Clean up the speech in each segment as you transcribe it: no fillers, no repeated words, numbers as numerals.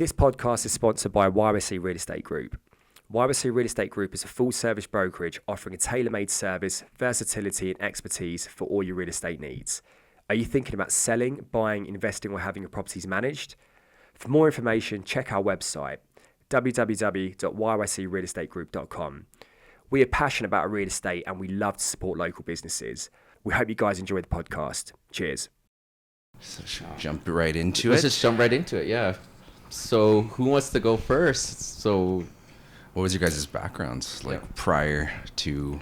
This podcast is sponsored by YYC Real Estate Group. YYC Real Estate Group is a full-service brokerage offering a tailor-made service, versatility and expertise for all your real estate needs. Are you thinking about selling, buying, investing or having your properties managed? For more information, check our website, www.yycrealestategroup.com. We are passionate about real estate and we love to support local businesses. We hope you guys enjoy the podcast. Cheers. So jump right into Let's it. just jump right into it, yeah. So who wants to go first? So What was your guys' backgrounds like prior to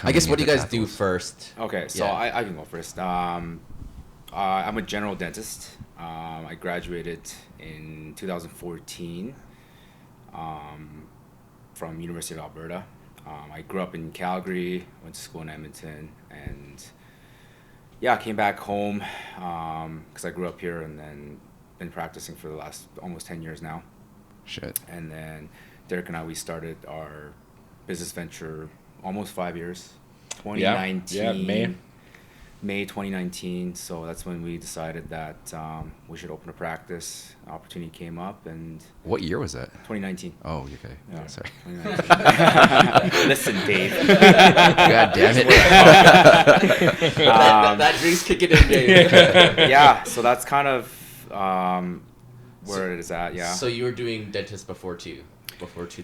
I guess what do you guys into do first? Okay, so Yeah. I can go first. I'm a general dentist. I graduated in 2014 from University of Alberta. I grew up in Calgary, went to school in Edmonton, and yeah, I came back home because I grew up here and then been practicing for the last almost 10 years now. Shit. And then Derek and I, we started our business venture almost 5 years. 2019. May 2019. So that's when we decided that we should open a practice. Opportunity came up, and What year was that? 2019. Oh, okay. Yeah. Sorry. 2019. Listen, Dave. God damn it. That drink's kicking in, Dave. Yeah, so that's kind of where it is at. Yeah. So you were doing dentist before 2000.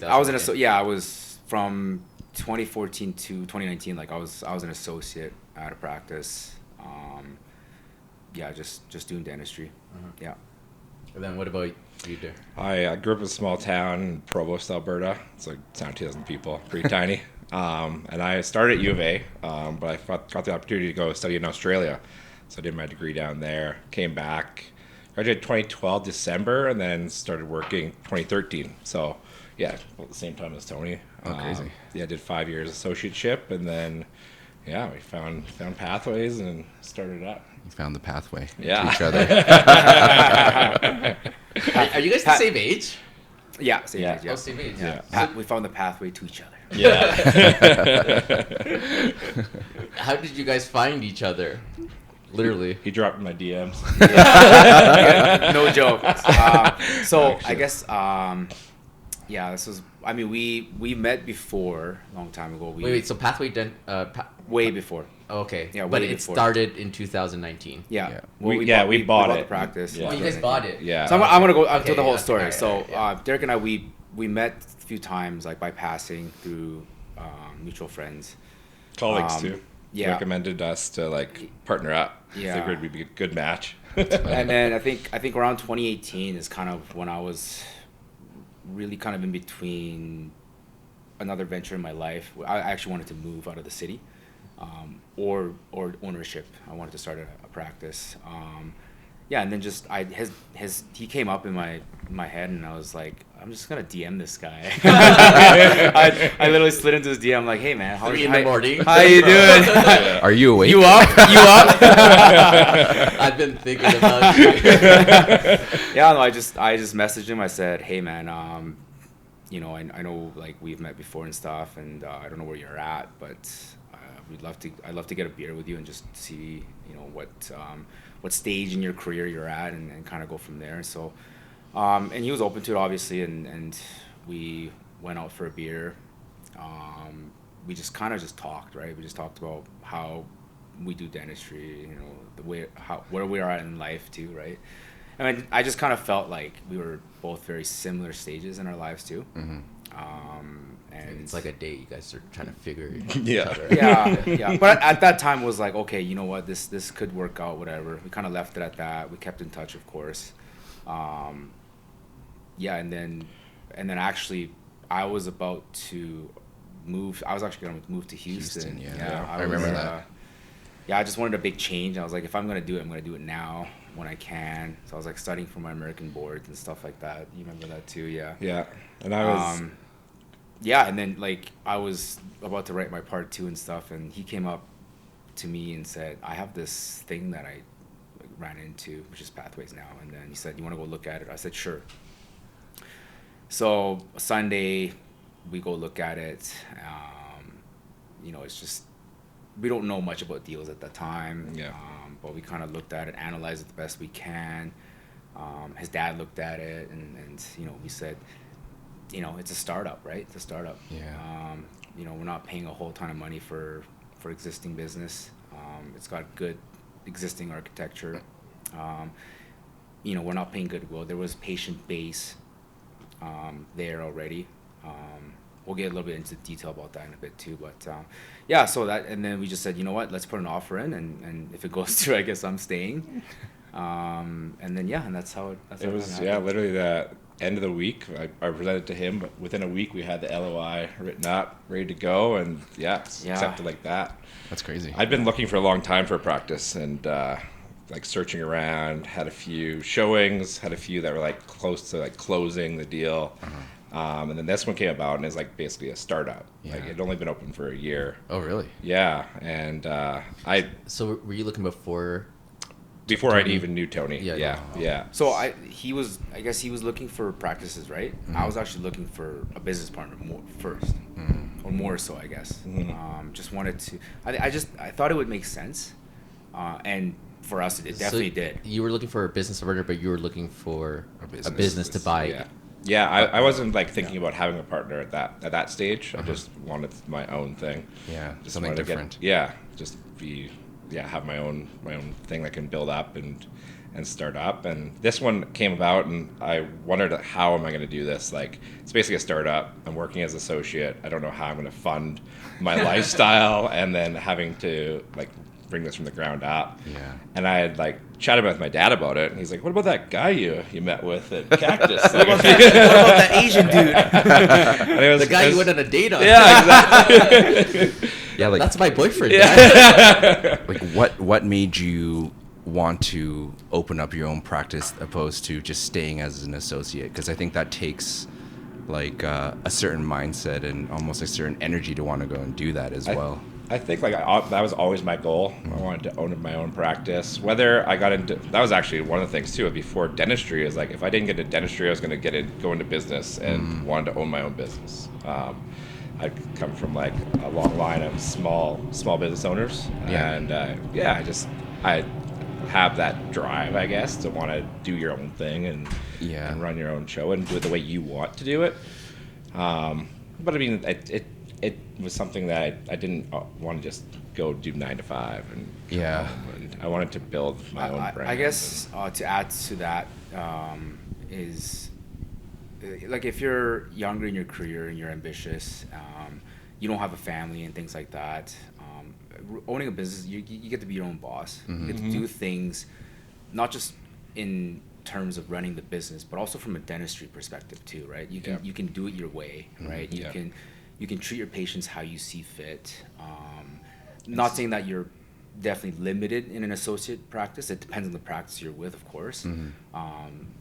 I was I was from 2014 to 2019. Like I was an associate at a practice. Just doing dentistry. Yeah. And then what about you, Derek? I grew up in a small town in Provost, Alberta. It's like 2,000 people, pretty tiny. And I started at U of A, but I got the opportunity to go study in Australia. So I did my degree down there, came back, graduated 2012 December, and then started working 2013. So yeah, about the same time as Tony. Oh, crazy. Yeah, did 5 years associateship, and then yeah, we found pathways and started up. You found the pathway Yeah. to each other. Are you guys the same age? Yeah. Same age, yeah. Oh, same age. Yeah. We found the pathway to each other. Yeah. How did you guys find each other? Literally. He dropped in my DMs. No joke. So I guess this was. I mean, we met before a long time ago. Wait. So Pathway Way before. okay. Yeah, but way it before. started in 2019. Yeah. Yeah. Well, We bought the it. practice. Yeah. Oh, you guys bought it. Yeah. So I'm gonna go Okay, to the whole yeah, story. alright, So alright, yeah. Derek and I, we met a few times, like by passing through mutual friends. Colleagues too. Yeah. Recommended us to like partner up. Yeah. Figured we'd be a good match. And then I think around 2018 is kind of when I was really kind of in between another venture in my life. I actually wanted to move out of the city, or ownership. I wanted to start a practice. And then just he came up in my head, and I was like, I'm just gonna DM this guy. I literally slid into his DM. I'm like, hey man, 3 in the morning. How you doing? Are you awake? You up? You up? I've been thinking about you. Yeah, no, I just messaged him. I said, hey man, I know like we've met before and stuff, and I don't know where you're at, but I'd love to get a beer with you and just see what stage in your career you're at, and kind of go from there. So and he was open to it, obviously, and we went out for a beer. We just kind of just talked, right? We just talked about how we do dentistry, the way where we are at in life too, right? I mean, I just kind of felt like we were both very similar stages in our lives too. Mm-hmm. And It's like a date. You guys are trying to figure each Yeah. other. yeah. But at that time was like, okay, you know what, this could work out, whatever. We kind of left it at that. We kept in touch, of course. And then actually, I was about to move. I was actually going to move to Houston. Yeah. I remember that. I just wanted a big change. I was like, if I'm going to do it, I'm going to do it now when I can. So I was like studying for my American boards and stuff like that. You remember that too? Yeah. Yeah. And I was and then like I was about to write my part 2 and stuff, and he came up to me and said, I have this thing that I ran into, which is Pathways now. And then he said, you want to go look at it? I said, sure. So Sunday, we go look at it. It's just, we don't know much about deals at that time. Yeah. But we kind of looked at it, analyzed it the best we can. His dad looked at it, and we said, it's a startup, right? It's a startup. Yeah. We're not paying a whole ton of money for existing business. It's got good existing architecture. We're not paying goodwill. There was patient base there already. We'll get a little bit into detail about that in a bit too, but so that, and then we just said, you know what, let's put an offer in, and if it goes through, I guess I'm staying. And then and that's how it was. Literally the end of the week, I presented to him, but within a week we had the LOI written up, ready to go, and accepted like that. That's crazy. I'd been looking for a long time for a practice, and like searching around, had a few showings, had a few that were like close to like closing the deal. And then this one came about, and it's like basically a startup. Yeah. Like it'd only been open for a year. Oh, really? Yeah, and So were you looking before before I even knew Tony. Yeah. Yeah. So I guess he was looking for practices, right? Mm-hmm. I was actually looking for a business partner first, or more so, I guess. Just wanted to. I thought it would make sense, and for us, it definitely did. You were looking for a business partner, but you were looking for a business to buy. Yeah. Yeah, I wasn't like thinking about having a partner at that stage. I just wanted my own thing. Yeah, Just something wanted to different. just be have my own thing that can build up and start up. And this one came about, and I wondered, how am I going to do this? Like, it's basically a startup. I'm working as associate. I don't know how I'm going to fund my lifestyle, and then having to like bring this from the ground up. Yeah. And I had like chatted with my dad about it, and he's like, "What about that guy you met with at Cactus?" What about that Asian dude? And it was, The guy you went on a date on. Yeah, exactly. Yeah, like That's my boyfriend. like what made you want to open up your own practice opposed to just staying as an associate? Because I think that takes like a certain mindset and almost a certain energy to want to go and do that as well. I think like that was always my goal. I wanted to own my own practice. Whether I got into, that was actually one of the things too before dentistry, is like if I didn't get into dentistry, I was going to go into business and wanted to own my own business. I come from like a long line of small business owners, and I have that drive, I guess, to want to do your own thing and run your own show and do it the way you want to do it. But I mean, it was something that I didn't want to just go do 9 to 5, and and I wanted to build my own brand. I guess to add to that is like if you're younger in your career and you're ambitious, you don't have a family and things like that. Owning a business, you get to be your own boss. You get to do things, not just in terms of running the business, but also from a dentistry perspective too, right? You can do it your way, right? You can treat your patients how you see fit. Not saying that you're definitely limited in an associate practice. It depends on the practice you're with, of course.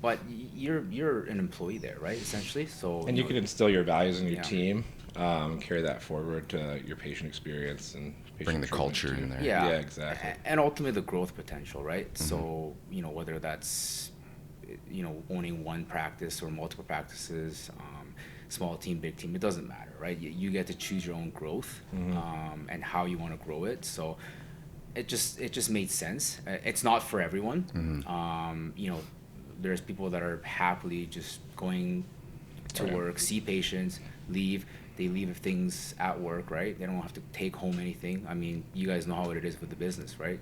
But you're an employee there, right? Essentially. So and you can instill your values in your team, carry that forward to your patient experience and Bring the culture in there. Yeah, exactly. And ultimately the growth potential, right? So whether that's owning one practice or multiple practices, small team, big team, it doesn't matter, right? You get to choose your own growth and how you want to grow it. So it just made sense. It's not for everyone. There's people that are happily just going to work, see patients, leave. They leave things at work, right? They don't have to take home anything. I mean, you guys know how it is with the business, right?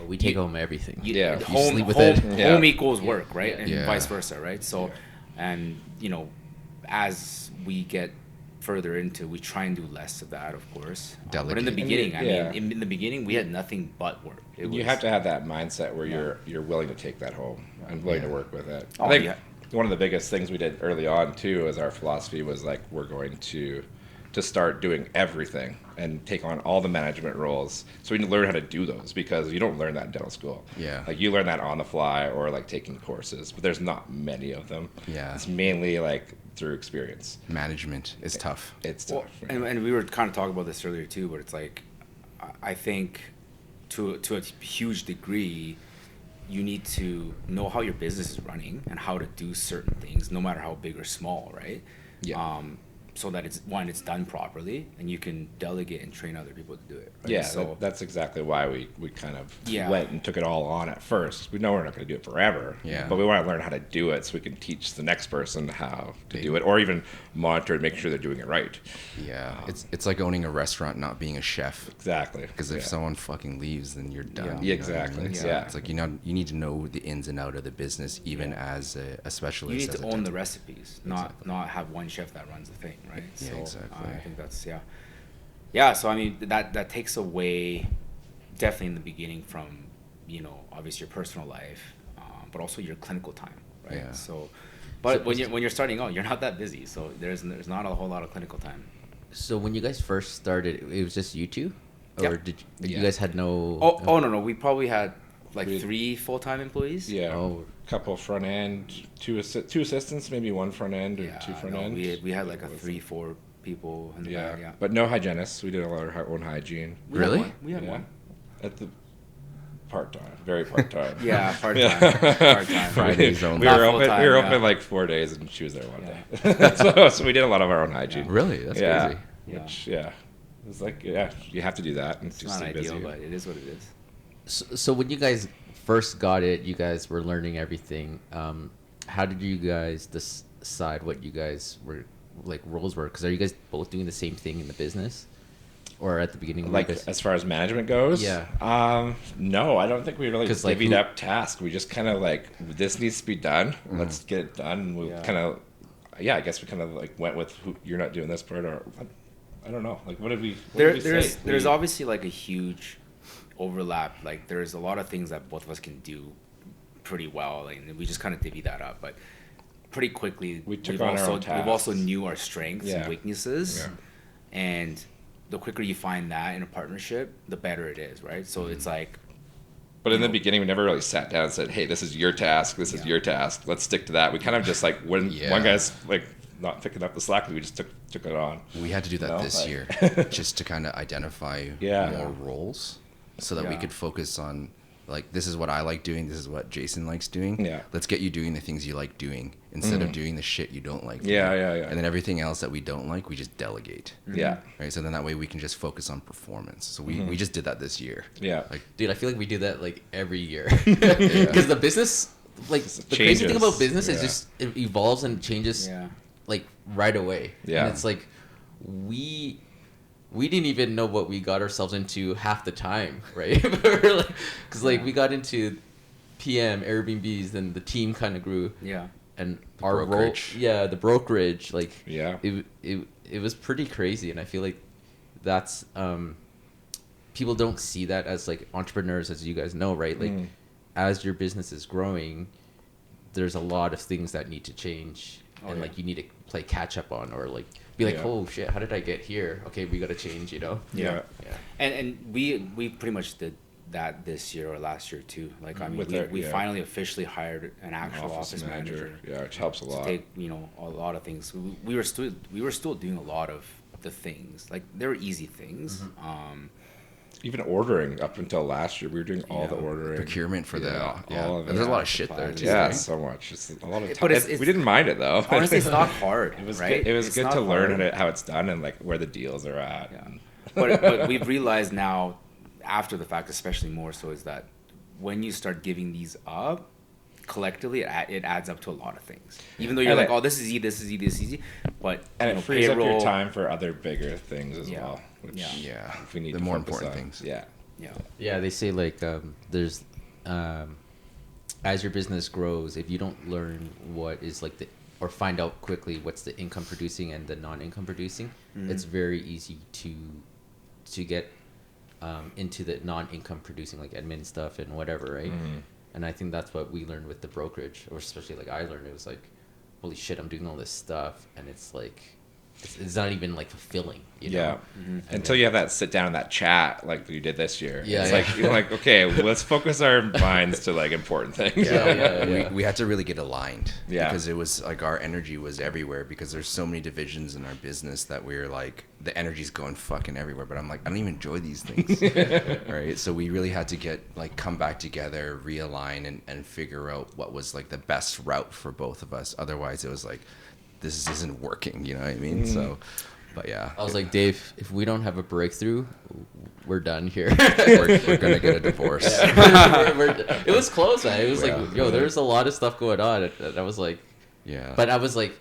We take home everything. Home, sleep with home, it. home equals work, right? And Yeah. vice versa, right? So, and as we get further into, we try and do less of that, of course. But in the Delegate. beginning, I mean, in the beginning, we had nothing but work. You have to have that mindset where you're willing to take that home and willing to work with it. Oh, I think yeah. one of the biggest things we did early on too, is our philosophy was like, we're going to start doing everything and take on all the management roles, so we can learn how to do those, because you don't learn that in dental school. Like you learn that on the fly or like taking courses, but there's not many of them. It's mainly like through experience. Management is tough. It's Well, tough. and we were kind of talking about this earlier too, but it's like, I think to a huge degree, you need to know how your business is running and how to do certain things, no matter how big or small, right? so that it's done properly, and you can delegate and train other people to do it. Right? Yeah, So that's exactly why we kind of Yeah. went and took it all on at first. We know we're not going to do it forever, Yeah. but we want to learn how to do it so we can teach the next person how to do it, or even monitor and make sure they're doing it right. Yeah, it's like owning a restaurant, not being a chef. Exactly. Because if Yeah. someone fucking leaves, then you're done. Yeah. you know what I Exactly, mean? So yeah. It's like you need to know the ins and out of the business, even as a specialist. you need as to a own the dental- recipes, not have one chef that runs the thing, right? Yeah, So exactly. I think that's yeah. So I mean that takes away definitely in the beginning from obviously your personal life, but also your clinical time, right? Yeah. So, but when you're starting out, you're not that busy, so there's not a whole lot of clinical time. So when you guys first started, it was just you two, or Yeah. did you Yeah. guys had no? Oh no, we probably had like We- 3 full-time employees. Yeah, Oh. couple front end, two assistants, maybe one front end or Yeah, two front no, end. we had like a 3-4 people in the Yeah, back, yeah. but no hygienists. We did a lot of our own hygiene. We had Really? one. We had Yeah. one. At the part time, very part time. Yeah, part-time. Part-time. Fridays only. We Not were open. full-time, We were yeah. open like 4 days, and she was there one Yeah. day. so we did a lot of our own hygiene. Really? That's yeah. crazy. Yeah. Which it was like you have to do that and It's just not stay ideal, busy. but it is what it is. So when you guys first got it, you guys were learning everything. How did you guys decide what you guys were like roles were? Because are you guys both doing the same thing in the business, or at the beginning? were you Like guys- as far as management goes, Yeah. No, I don't think we really 'Cause, like, divvied who- up tasks. We just kind of like this needs to be done. Let's get it done. And we Yeah. kind of, I guess we kind of like went with you're not doing this part, or I don't know. Like what did we? There's obviously like a huge overlap. Like there's a lot of things that both of us can do pretty well, and we just kind of divvy that up. But pretty quickly, We took we've on our also own tasks. we've also knew our strengths Yeah. and weaknesses, Yeah. and the quicker you find that in a partnership, the better it is, right? So it's like But in the beginning, we never really sat down and said, "Hey, this is your task. This is Yeah. your task. Let's stick to that." We kind of just like when Yeah. one guy's like not picking up the slack, we just took it on. We had to do that No, this like- year just to kind of identify Yeah. more roles so that we Yeah. could focus on like this is what I like doing, this is what Jason likes doing. Yeah. Let's get you doing the things you like doing instead of doing the shit you don't like. Yeah, doing. yeah, yeah. And then everything else that we don't like, we just delegate. Yeah, Right? So then that way we can just focus on performance. So we just did that this year. yeah. Like Dude, I feel like we do that like every year because the business, like the crazy thing changes. about business is Yeah. just it evolves and changes yeah. like right away. Yeah. And it's like we didn't even know what we got ourselves into half the time, right? Because we got into PM Airbnbs, then the team kind of grew, Yeah. and The our role, brokerage. the brokerage, like Yeah. it was pretty crazy, and I feel like that's people don't see that as like entrepreneurs, as you guys know, right? Like as your business is growing, there's a lot of things that need to change, Oh, and yeah. like you need to play catch up on, or like be like, Yeah. oh shit, how did I get here? Okay, we got to change, you know? Yeah. Yeah. And we pretty much did that this year or last year too. Like I mean, With we our- finally officially hired an actual office manager. Yeah, which helps a To lot. take a lot of things. We were still doing a lot of the things. Like they were easy things. Even ordering up until last year, we were doing all the Yeah. ordering. procurement for the yeah. all of it. There's a lot of shit there Supplies. too. Yeah, right? so much. It's a lot of time. But it's- we didn't mind it though. Honestly, it's not hard. It was right? good. It was It's good not to learn hard. how it's done and like where the deals are at. Yeah. But we've realized now, after the fact, especially more so, is that when you start giving these up, collectively, it adds up to a lot of things. Even though you're And like, it- oh, this is easy, but And it frees up your payroll- time for other bigger things as Yeah. well. Which Yeah. Yeah. we need The to more focus important on. things. Yeah. Yeah. Yeah, they say like there's as your business grows, if you don't learn what is like the or find out quickly what's the income producing and the non-income producing, it's very easy to get into the non-income producing like admin stuff and whatever, right? And I think that's what we learned with the brokerage, or especially like I learned. It was like, holy shit, I'm doing all this stuff, and it's like it's not even like fulfilling, you know? Yeah. Until you have that sit down and that chat like you did this year. Yeah, It's yeah. like you're like, okay, let's focus our minds to like important things. Yeah. We had to really get aligned Yeah. because it was like our energy was everywhere because there's so many divisions in our business that we're like the energy's going fucking everywhere, but I'm like I don't even enjoy these things. Right? So we really had to get like come back together, realign and figure out what was like the best route for both of us. Otherwise it was like this isn't working. You know what I mean? So, but yeah, I was like, Dave, if we don't have a breakthrough, we're done here. we're gonna get a divorce. It was close, man. It was Yeah. like, yo, there's a lot of stuff going on. And I was like, Yeah. but I was like,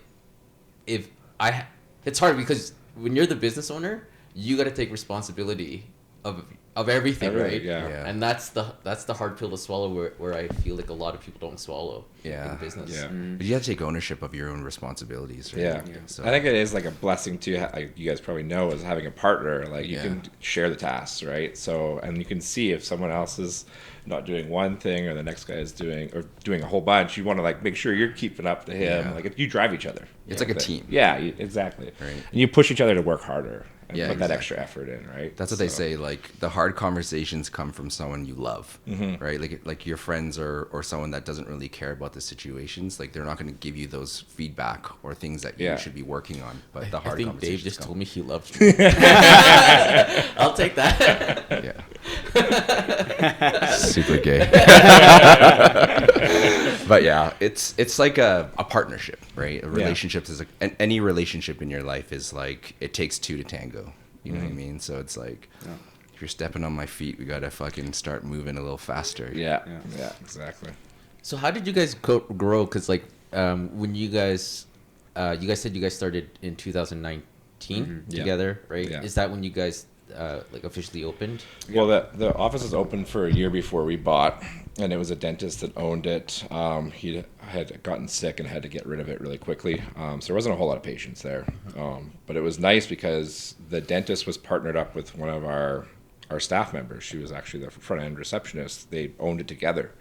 it's hard because when you're the business owner, you got to take responsibility of everything, right? Yeah. Yeah. And that's the hard pill to swallow where I feel like a lot of people don't swallow Yeah. in business. Yeah. But you have to take ownership of your own responsibilities. Right? Yeah. So I think it is like a blessing too. Like you guys probably know, is having a partner. Like you Yeah. can share the tasks, right? So, and you can see if someone else is not doing one thing or the next guy is doing a whole bunch. You want to like make sure you're keeping up to him. Yeah. Like if you drive each other, It's like a team. Yeah, exactly. Right. And you push each other to work harder and Yeah, put that exactly. extra effort in, right? That's what they So- say. Like the hard conversations come from someone you love, right? Like your friends or someone that doesn't really care about the situations. Like they're not going to give you those feedback or things that you Yeah. should be working on. But the I hard think conversations Dave just come. told me he loves me. I'll take that. Yeah. Super gay. But yeah, it's like a partnership, right? A relationship is any relationship in your life is like it takes two to tango. You know what I mean? So it's like if you're stepping on my feet, we gotta fucking start moving a little faster. Yeah. Exactly. So how did you guys grow? Because like when you guys said you guys started in 2019 Yeah. together, right? Yeah. Is that when you guys like officially opened? Well, the office was open for a year before we bought, and it was a dentist that owned it. He had gotten sick and had to get rid of it really quickly, so there wasn't a whole lot of patients there. But it was nice because the dentist was partnered up with one of our staff members. She was actually the front end receptionist. They owned it together,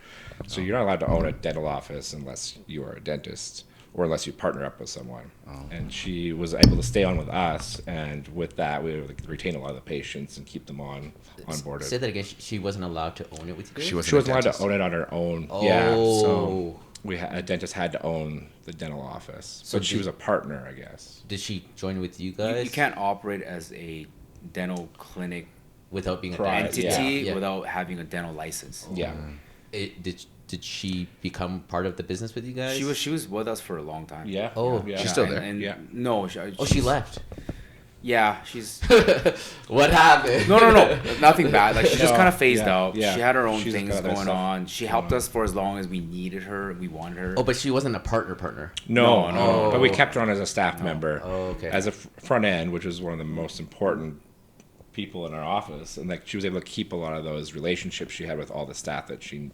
so you're not allowed to own a dental office unless you are a dentist or unless you partner up with someone. And she was able to stay on with us, and with that, we were able to retain a lot of the patients and keep them on board. Say that again. She wasn't allowed to own it with you guys? She wasn't She wasn't a allowed to dentist. own it on her own. Oh. Yeah, so a dentist had to own the dental office. So But she did- was a partner, I guess. Did she join with you You, guys? you can't operate as a dental clinic without being a Right, dentist? entity Yeah. without having a dental license. Yeah. Did she become part of the business with you guys? She was with us for a long time. Yeah. Oh. yeah. She's still And- there. And Yeah. No. Oh, she left. Yeah, she's What happened? no, nothing bad. Like she just No, kind of phased yeah, out. yeah. She had her own She's things got other going stuff on. She helped us for as long as we needed her. We wanted her. Oh, but she wasn't a partner. No. no. But we kept her on as a staff member. Oh, okay. As a front end, which was one of the most important people in our office, and like she was able to keep a lot of those relationships she had with all the staff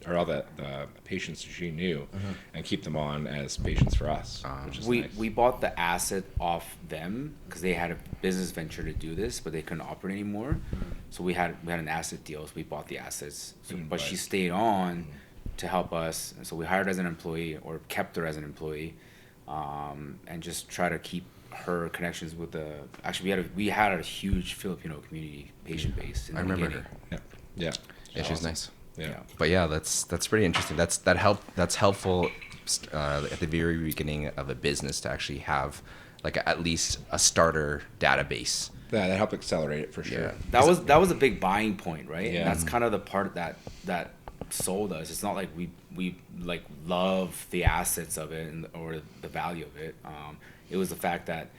or all the patients that she knew, and keep them on as patients for us, which is nice. we bought the asset off them because they had a business venture to do this, but they couldn't operate anymore. So we had an asset deal. So we bought the assets, but she stayed on to help us. And so we hired her as an employee or kept her as an employee, and just try to keep her connections with the. Actually, we had a huge Filipino community patient base. In I the remember beginning. her. Yeah. Yeah, she's nice. Yeah. But yeah, that's pretty interesting. That's helpful at the very beginning of a business to actually have like at least a starter database. Yeah, that helped accelerate it for sure. Yeah. That was a big buying point, right? Yeah. And that's kind of the part that sold us. It's not like we like love the assets of it or the value of it. It was the fact that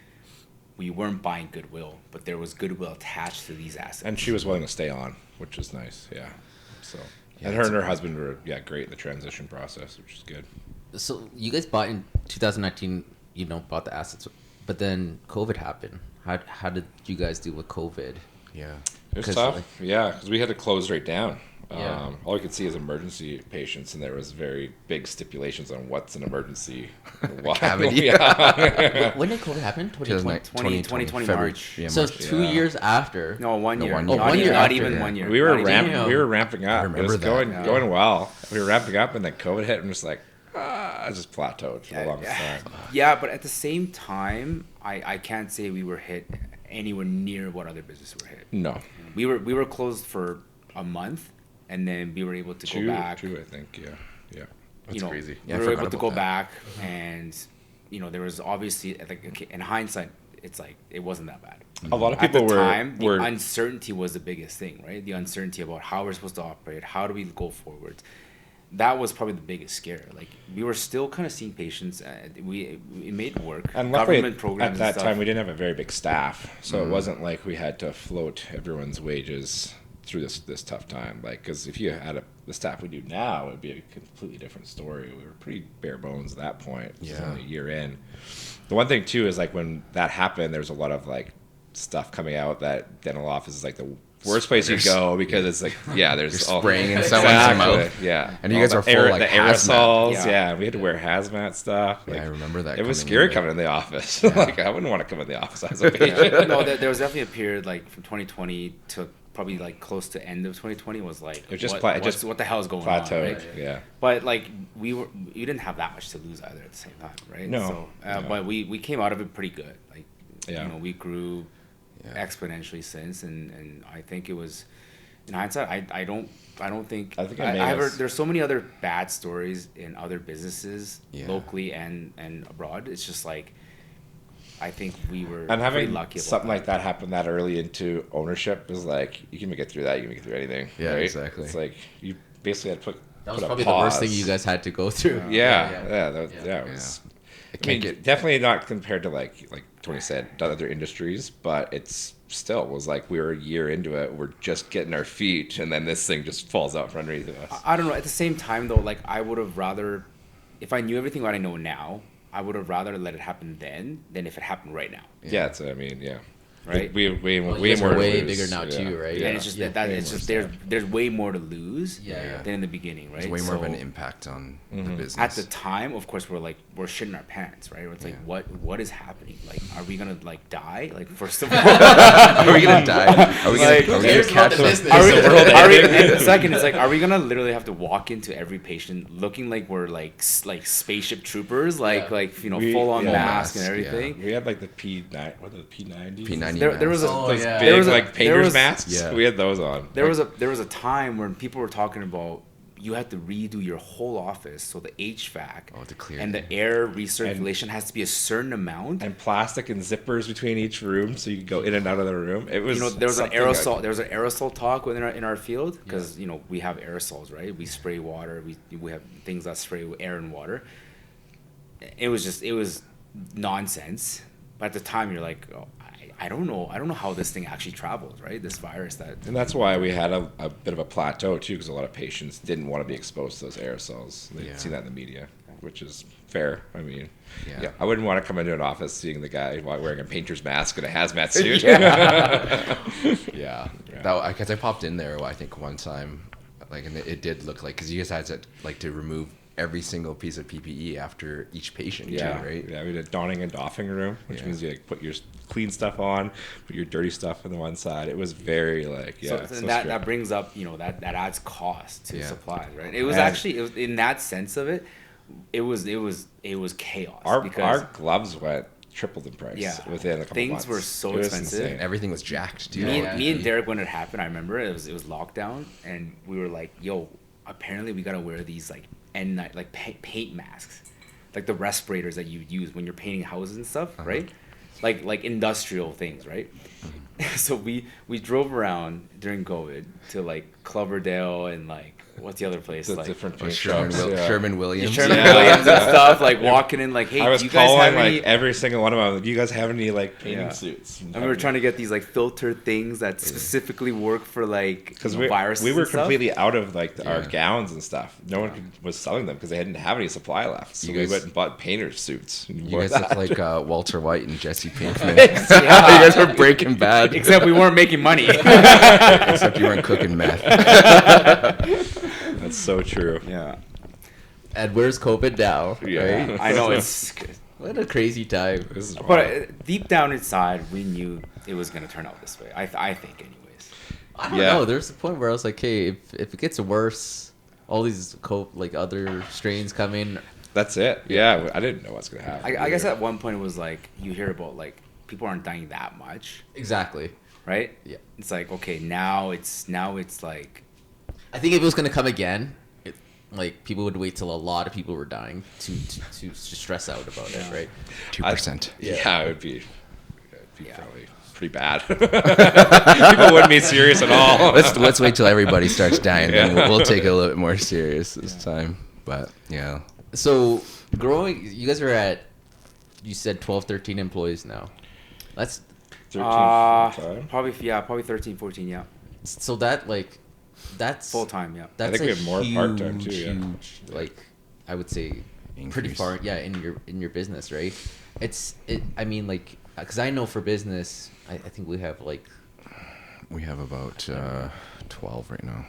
we weren't buying goodwill, but there was goodwill attached to these assets. And she was willing to stay on, which is nice. Yeah. So, Yeah, and her it's and her husband were great in the transition process, which is good. So you guys bought in 2019. Bought the assets, but then COVID happened. How did you guys deal with COVID? Yeah. It was 'Cause, tough. like- Yeah, because we had to close right down. Yeah. All we could see is emergency patients, and there was very big stipulations on what's an emergency. Why? Cavity. Yeah. When did COVID happen? 2020. 2020 February. March. Yeah, So March. it's 2 yeah. years after. No, 1 year. 1 Not year. Oh, 1 year Not after, even yeah. 1 year. We were Not even- Damn. we were ramping up. It remember was that. going well. We were ramping up, and then COVID hit, and just like I just plateaued for the longest time. Yeah, but at the same time, I can't say we were hit anywhere near what other businesses were hit. No, We were closed for a month, and then we were able to go back. two, I think. Yeah. That's crazy. Yeah, I we were forgot able to about go that. back, and there was obviously okay, in hindsight, it's like it wasn't that bad. A lot of At people the were time, the uncertainty was the biggest thing, right? The uncertainty about how we're supposed to operate, how do we go forward. that was probably the biggest scare. Like we were still kind of seeing patients. We made work. And luckily, Government programs at that and stuff. time, we didn't have a very big staff, so it wasn't like we had to float everyone's wages through this tough time. Like, because if you had the staff we do now, it would be a completely different story. We were pretty bare bones at that point. It was only a year in. The one thing too is like when that happened, there was a lot of like stuff coming out that dental office is like the worst place you go because it's like there's You're all spraying in someone's mouth. Yeah, And you all guys the are full like the hazmat. aerosols. We had to wear hazmat stuff. Yeah, I remember that. It was coming scary in. coming in the office. Like I wouldn't want to come in the office as a patient. No, there was definitely a period like from 2020 to probably like close to end of 2020 was like It just what the hell is going plateaued. on, right? Yeah. But like we didn't have that much to lose either at the same time, right? No, So, no. but we came out of it pretty good. Like Yeah. we grew exponentially since, and I think it was. In hindsight, I don't think I think it I made have us- there's so many other bad stories in other businesses locally and abroad. It's just like I think we were And pretty having lucky about something that. like that happen that early into ownership is like you can make it through that. You can make it through anything. Yeah, right? exactly. It's like you basically had to That was put a probably the worst thing pause. you guys had to go through. Yeah. It was. It I mean, can't get. definitely not compared to like Tony said, other industries, but it's still was like we were a year into it. We're just getting our feet, and then this thing just falls out from underneath us. I don't know. At the same time, though, like I would have rather, if I knew everything what I know now, I would have rather let it happen then than if it happened right now. Yeah, it's. I mean, yeah. Right? We have way, Well, way you guys more. are to way lose. bigger now too, right? And it's just that way it's more just stuff. there's way more to lose Yeah. than in the beginning, right? There's way more of So, an impact on the business. At the time, of course, we're shitting our pants, right? It's like, what is happening? Like, are we gonna like die? Like, first of all, Are we gonna die? Are we gonna, Like, are we gonna here's catch what the business are we, is. are we, and second, it's like, are we gonna literally have to walk into every patient looking like we're like spaceship troopers, like We- full on full mask and mask, everything? We had like the P9, what are the P90s? P90 There was a Oh, Those yeah. big there was a- like there painters was- masks. Yeah. We had those on. There was a time when people were talking about you had to redo your whole office, so the HVAC to clear and the- the air recirculation has to be a certain amount. And plastic and zippers between each room, so you could go in and out of the room. It was There was an something aerosol. like- There was an aerosol talk in our field because we have aerosols, right? We spray water. We have things that spray air and water. It was nonsense. But at the time, you're like, oh, I don't know how this thing actually travels, right? This virus that. And that's why we had a bit of a plateau too, because a lot of patients didn't want to be exposed to those aerosols. They'd Yeah. seen that in the media, which is fair. I mean, Yeah. I wouldn't want to come into an office seeing the guy wearing a painter's mask and a hazmat suit. Yeah. Because I popped in there, I think one time, like, and it did look like because you guys had to like to remove every single piece of PPE after each patient, too, right? Yeah, we had a donning and doffing room, which Yeah. means you like, put your clean stuff on, put your dirty stuff on the one side. It was very like So so that strict. brings up that adds cost to Yeah. supplies, right? It was And- in that sense of it, it was chaos. our because gloves went tripled in price within a couple things months. were so It was expensive. insane. Everything was jacked, too. Me and Derek, when it happened, I remember it was lockdown, and we were like, "Yo, apparently we gotta wear these like paint masks, like the respirators that you use when you're painting houses and stuff, right? Like industrial things, right?" So we drove around during COVID to like Cloverdale and like what's the other place? The like different Or paint Sherman, shops, yeah. Sherman Williams. Sherman Yeah. Williams and stuff, like walking in, like, "Hey, I was do you guys calling have any?" like every single one of them. Do you guys have any like painting Yeah. suits? And we were trying to get these like filtered things that specifically work for like because viruses. we were and stuff. completely out of like our Yeah. gowns and stuff. No one was selling them because they didn't have any supply left. So You we guys- went and bought painters suits. and You wore guys look that. like Walter White and Jesse Pinkman. You guys were Breaking Bad. Except we weren't making money. Except you weren't cooking meth. That's so true. Yeah, And where's COVID now? Yeah. Right? I know it's. What a crazy time. This is But wild. deep down inside, we knew it was gonna turn out this way. I think, anyways. I don't Yeah. know. There's a point where I was like, hey, if it gets worse, all these other strains come in. That's it. Yeah, I didn't know what's gonna happen. I guess at one point it was like you hear about like people aren't dying that much, Exactly. right? Yeah. It's like, okay, now it's like I think if it was gonna come again, like people would wait till a lot of people were dying to stress out about it, right? 2%. Yeah, it would be Yeah. probably pretty bad. People wouldn't be serious at all. Let's wait till everybody starts dying. Then we'll take it a little bit more serious this time. But yeah. So growing, you guys are at, you said 12, 13 employees now. That's 13 full-time. Probably 13, 14, yeah. so that like that's Full time, yeah. That's I think we a have more part-time too, yeah. huge, like I would say, pretty Increase. far, yeah, in your business, right? I mean, like, because I know for business, I think we have like, We have about 12 right now.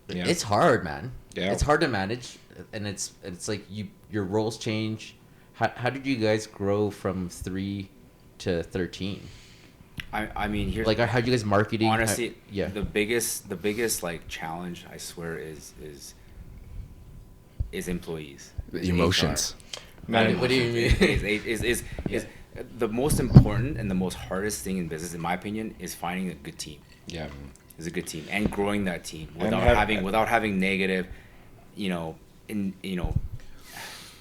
Yeah. it's hard, man. Yeah. It's hard to manage, and it's like your roles change. How did you guys grow from 3 to 13? I mean, here's Like, how do you guys marketing? honestly, yeah. the biggest like challenge, I swear, is employees. The emotions. Man, What do you mean? Is the most important and the most hardest thing in business, in my opinion, is finding a good team. yeah. Is a good team and growing that team And without having negative,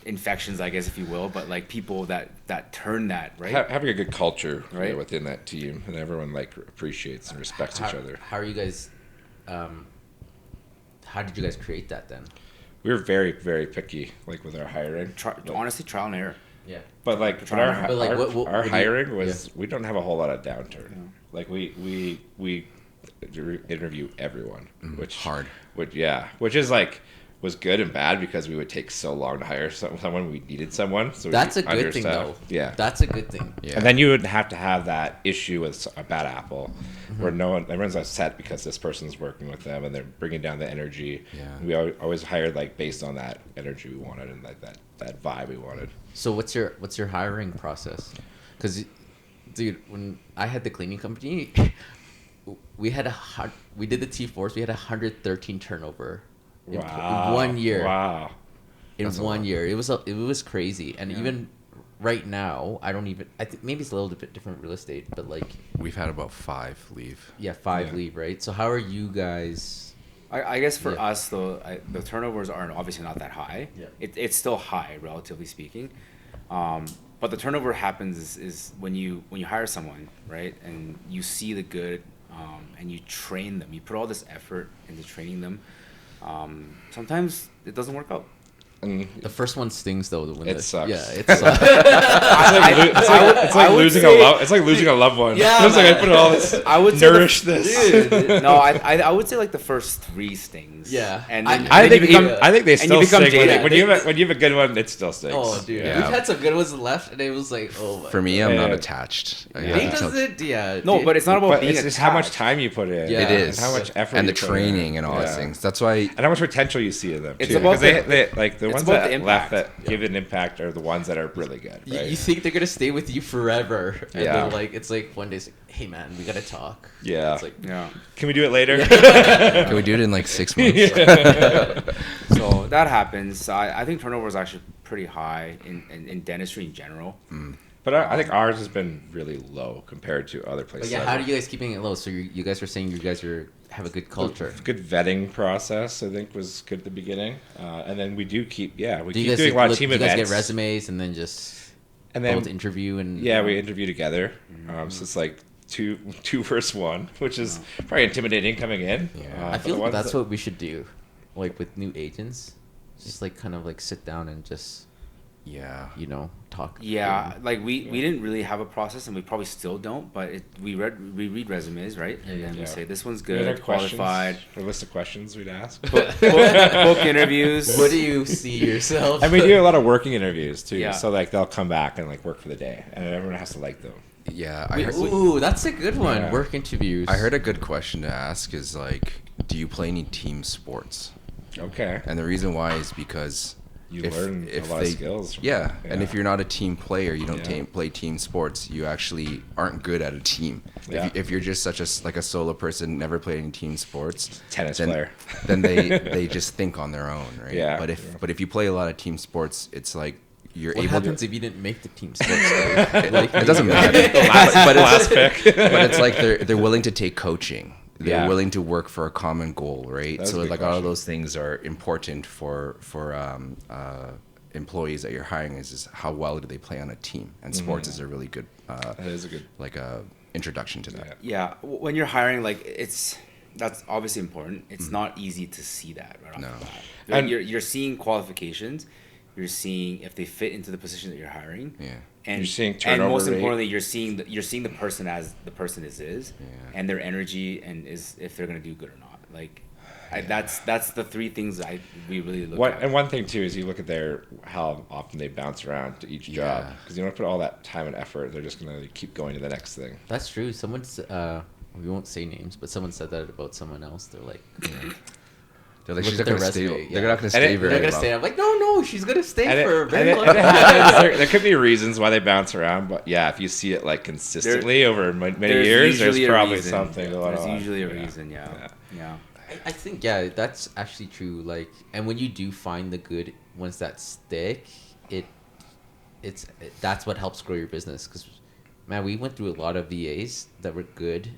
infections, I guess, if you will, but like people that turn that, right. Having a good culture Right. within that team, and everyone like appreciates and respects each other. How are you guys? How did you guys create that then? We were very, very picky, like with our hiring. Honestly, trial and error. Yeah. But like, But, like, what do you- hiring was, we don't have a whole lot of downturn. Like we interview everyone, which Hard. which is like was good and bad because we would take so long to hire someone. We needed someone, so That's a we'd be good thing, though. understaffed. Yeah, That's a good thing. Yeah. and then you would have to have that issue with a bad apple, where everyone's upset because this person's working with them and they're bringing down the energy. Yeah. We always hired like based on that energy we wanted and like that vibe we wanted. So what's your hiring process? Because, dude, when I had the cleaning company, we did the T4s. We had 113 turnover in 1 year. Wow. In That's a 1 lot. year, it was crazy. And even right now, I think maybe it's a little bit different real estate, but like, We've had about 5 leave. yeah, 5 Yeah. leave, right? So how are you guys? I guess for Yeah. us though, the turnovers are obviously not that high. Yeah. It's still high, relatively speaking. But the turnover happens is when you hire someone, right, and you see the good, and you train them. You put all this effort into training them. Sometimes it doesn't work out. And The first one stings though. It sucks. Yeah, it sucks. it's like losing a love. It's like losing a loved one. Yeah, It's like I man. put all this. I would say nourish this. Dude, no, I would say like the first 3 stings. Yeah. and I- then, I then think you become, I think they and you still become sting jaded. when you have a good one. It still stings. Oh, dude, Yeah. we've had some good ones left, and it was like, oh my. For me, I'm not Yeah. attached. I Yeah. have to Because tell- it, yeah. No, dude. but it's not about But being it's just how much attached. time you put in. Yeah. It is. And how much effort. and you the put training in. and all those Yeah. things. That's why And how much potential you see in them. It's too. about 'Cause the- they like the it's ones about that the left impact. that give an impact are the ones that are really good. You, Right? you think they're gonna stay with you forever, and Yeah. then like it's like one day, it's like, hey man, we gotta talk. Yeah. It's like, Yeah. Can we do it later? can we do it in like 6 months? So that happens. I think turnover is actually pretty high in dentistry in general. But I think ours has been really low compared to other but places. yeah, I've how do worked. you guys keeping it low? So you guys are saying you guys have a good culture. Good vetting process, I think, was good at the beginning, and then we do keep we Do you keep guys doing a lot of team do you guys events. get resumes and then just And then both interview and we interview together. So it's like two versus one, which is probably intimidating coming in. Yeah. I but feel the like ones that's that- what we should do, like with new agents, just like kind of like sit down and just Yeah. talk. Yeah, like we didn't really have a process, and we probably still don't. But we read resumes, right? And then Yeah. we say this one's We had our good, questions, qualified. a list of questions we'd ask. Book interviews. What do you see yourself? And we do a lot of working interviews too. Yeah. So like they'll come back and like work for the day, and everyone has to like them. Yeah. Ooh, that's a good one. Yeah. Work interviews. I heard a good question to ask is like, do you play any team sports? Okay. And the reason why is because You learn a lot of skills from Yeah, that, and yeah. if you're not a team player, you don't Yeah. play team sports. You actually aren't good at a team. Yeah. If you're just such a solo person, never played any team sports, Tennis then, player. then they just think on their own, right? Yeah. But if you play a lot of team sports, it's like you're What able happens to. if you didn't make the team sports? Though? Like, It doesn't matter. but Last pick. but it's like they're willing to take coaching. They're Yeah. willing to work for a common goal, right? That's a So good like all of question. those things are important for employees that you're hiring. Is how well do they play on a team? And sports is a really good That is a good. like a introduction to that. Yeah, when you're hiring, like that's obviously important. It's not easy to see that right off No. the bat. And- You're seeing qualifications, you're seeing if they fit into the position that you're hiring. Yeah. And You're seeing and turnover most rate. importantly, you're seeing the person as the person is, Yeah. and their energy and is if they're gonna do good or not. Like, that's the three things we really look at. And one thing too is you look at how often they bounce around to each job, Yeah. because you don't put all that time and effort. They're just gonna keep going to the next thing. That's true. Someone's we won't say names, but someone said that about someone else. They're like, They're like, Look she's at not gonna their stay. resume, They're yeah. not gonna And stay it- very they're gonna long. stay. I'm like, no, she's gonna stay And for a it, very and long it, time. there could be reasons why they bounce around, but yeah, if you see it like consistently over many There's years, there's usually a probably reason. something going There's on. usually a Yeah. reason. Yeah. I think that's actually true. Like, and when you do find the good ones that stick, that's what helps grow your business. Because, man, we went through a lot of VAs that were good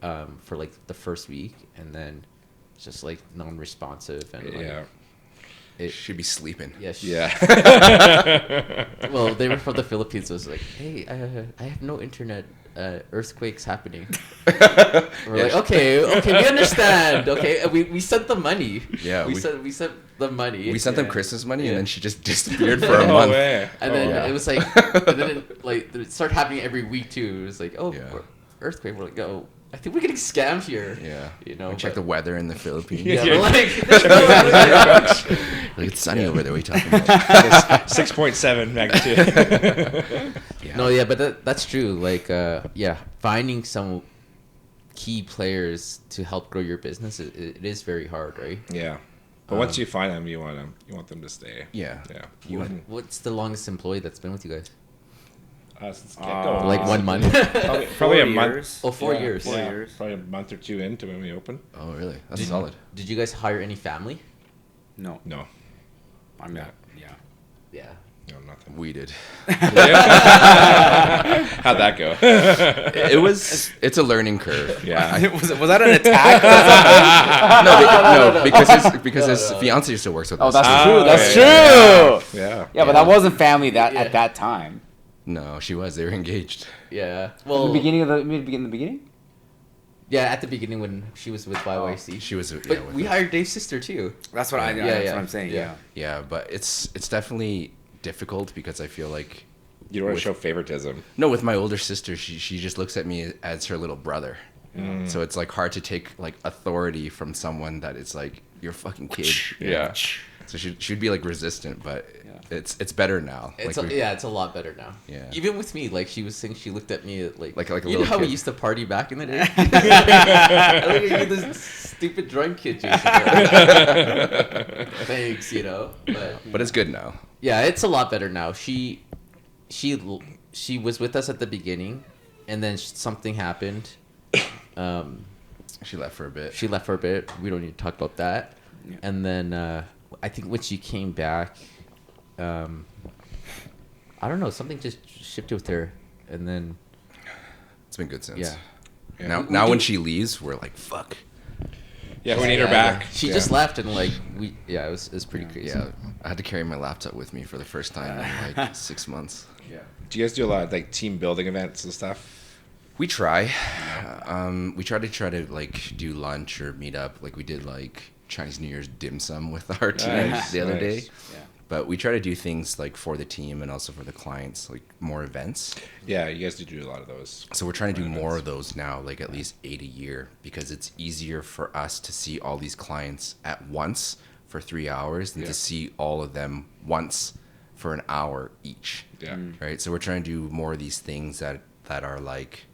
for like the first week, and then just like non-responsive and like, Yeah. Should be sleeping. yeah. Yeah. Well, they were from the Philippines. So it was like, hey, I have no internet. Earthquakes happening. We're like, okay, we understand. Okay, and we sent the money. Yeah, we we- sent the money. We sent them Yeah. Christmas money, Yeah. and then she just disappeared for a No month. way. And then yeah. it was like, and then it started happening every week too. It was like, oh, Yeah. earthquake. We're like, oh, I think we're getting scammed here. Yeah. You know. We check the weather in the Philippines. Yeah, Yeah. but like, Like, it's sunny over there. What are you talking about? 6.7 magnitude. Yeah. no, yeah, but that's true. Like, yeah, finding some key players to help grow your business, it is very hard, right? Yeah. But once you find them, you want them to stay. Yeah. Yeah. You want- What's the longest employee that's been with you guys? Since get-go. Like 1 month? Probably a 4 month. years. Oh, 4 Yeah, years. 4 yeah, years. Probably a month or two into when we open. Oh, really? That's Did- solid. Did you guys hire any family? No, No. I'm not. Yeah. Yeah. No, nothing. We did. How'd that go? It's a learning curve. Yeah. was that an attack? No, because his fiance still works with us. that's true, That's yeah. true. Yeah. Yeah, but that wasn't family Yeah. at that time. No, she was. They were engaged. Yeah. In Well, the beginning of the beginning. yeah, at the beginning when she was with YYC. She was. But Yeah, with we us. hired Dave's sister too. That's what Yeah, that's yeah. what I'm saying. Yeah. Yeah. Yeah, but it's definitely difficult because I feel like You don't want With- to show favoritism. no, with my older sister, she just looks at me as her little brother. So it's like hard to take like authority from someone that it's like you're a fucking kid. Yeah. So she'd be like resistant, but Yeah. it's better now. It's Like, it's a lot better now. Yeah. Even with me, like she was saying, she looked at me like Like a you know little how we kid. used to party back in the day. I look at you, this stupid drunk kid, Jason. Thanks, you know. but it's good now. Yeah, it's a lot better now. She was with us at the beginning, and then something happened. She left for a bit. She left for a bit. We don't need to talk about that. Yeah. And then I think when she came back, I don't know, something just shifted with her, and then It's been good since. yeah. Yeah. Now, We now when do- she leaves, we're like, fuck. Yeah, we need her back. She Yeah. just left, and like it was pretty crazy. Yeah, I had to carry my laptop with me for the first time in like 6 months. Yeah. Do you guys do a lot of like team building events and stuff? We try. We try to like do lunch or meet up. Like we did like Chinese New Year's dim sum with our team Nice, the other day. nice. Yeah. But we try to do things like for the team and also for the clients, like more events. Yeah, you guys do a lot of those. So we're trying to do More more events. of those now, like at least 8 a year, because it's easier for us to see all these clients at once for 3 hours than Yeah. to see all of them once for an hour each. Yeah. Right. So we're trying to do more of these things that are like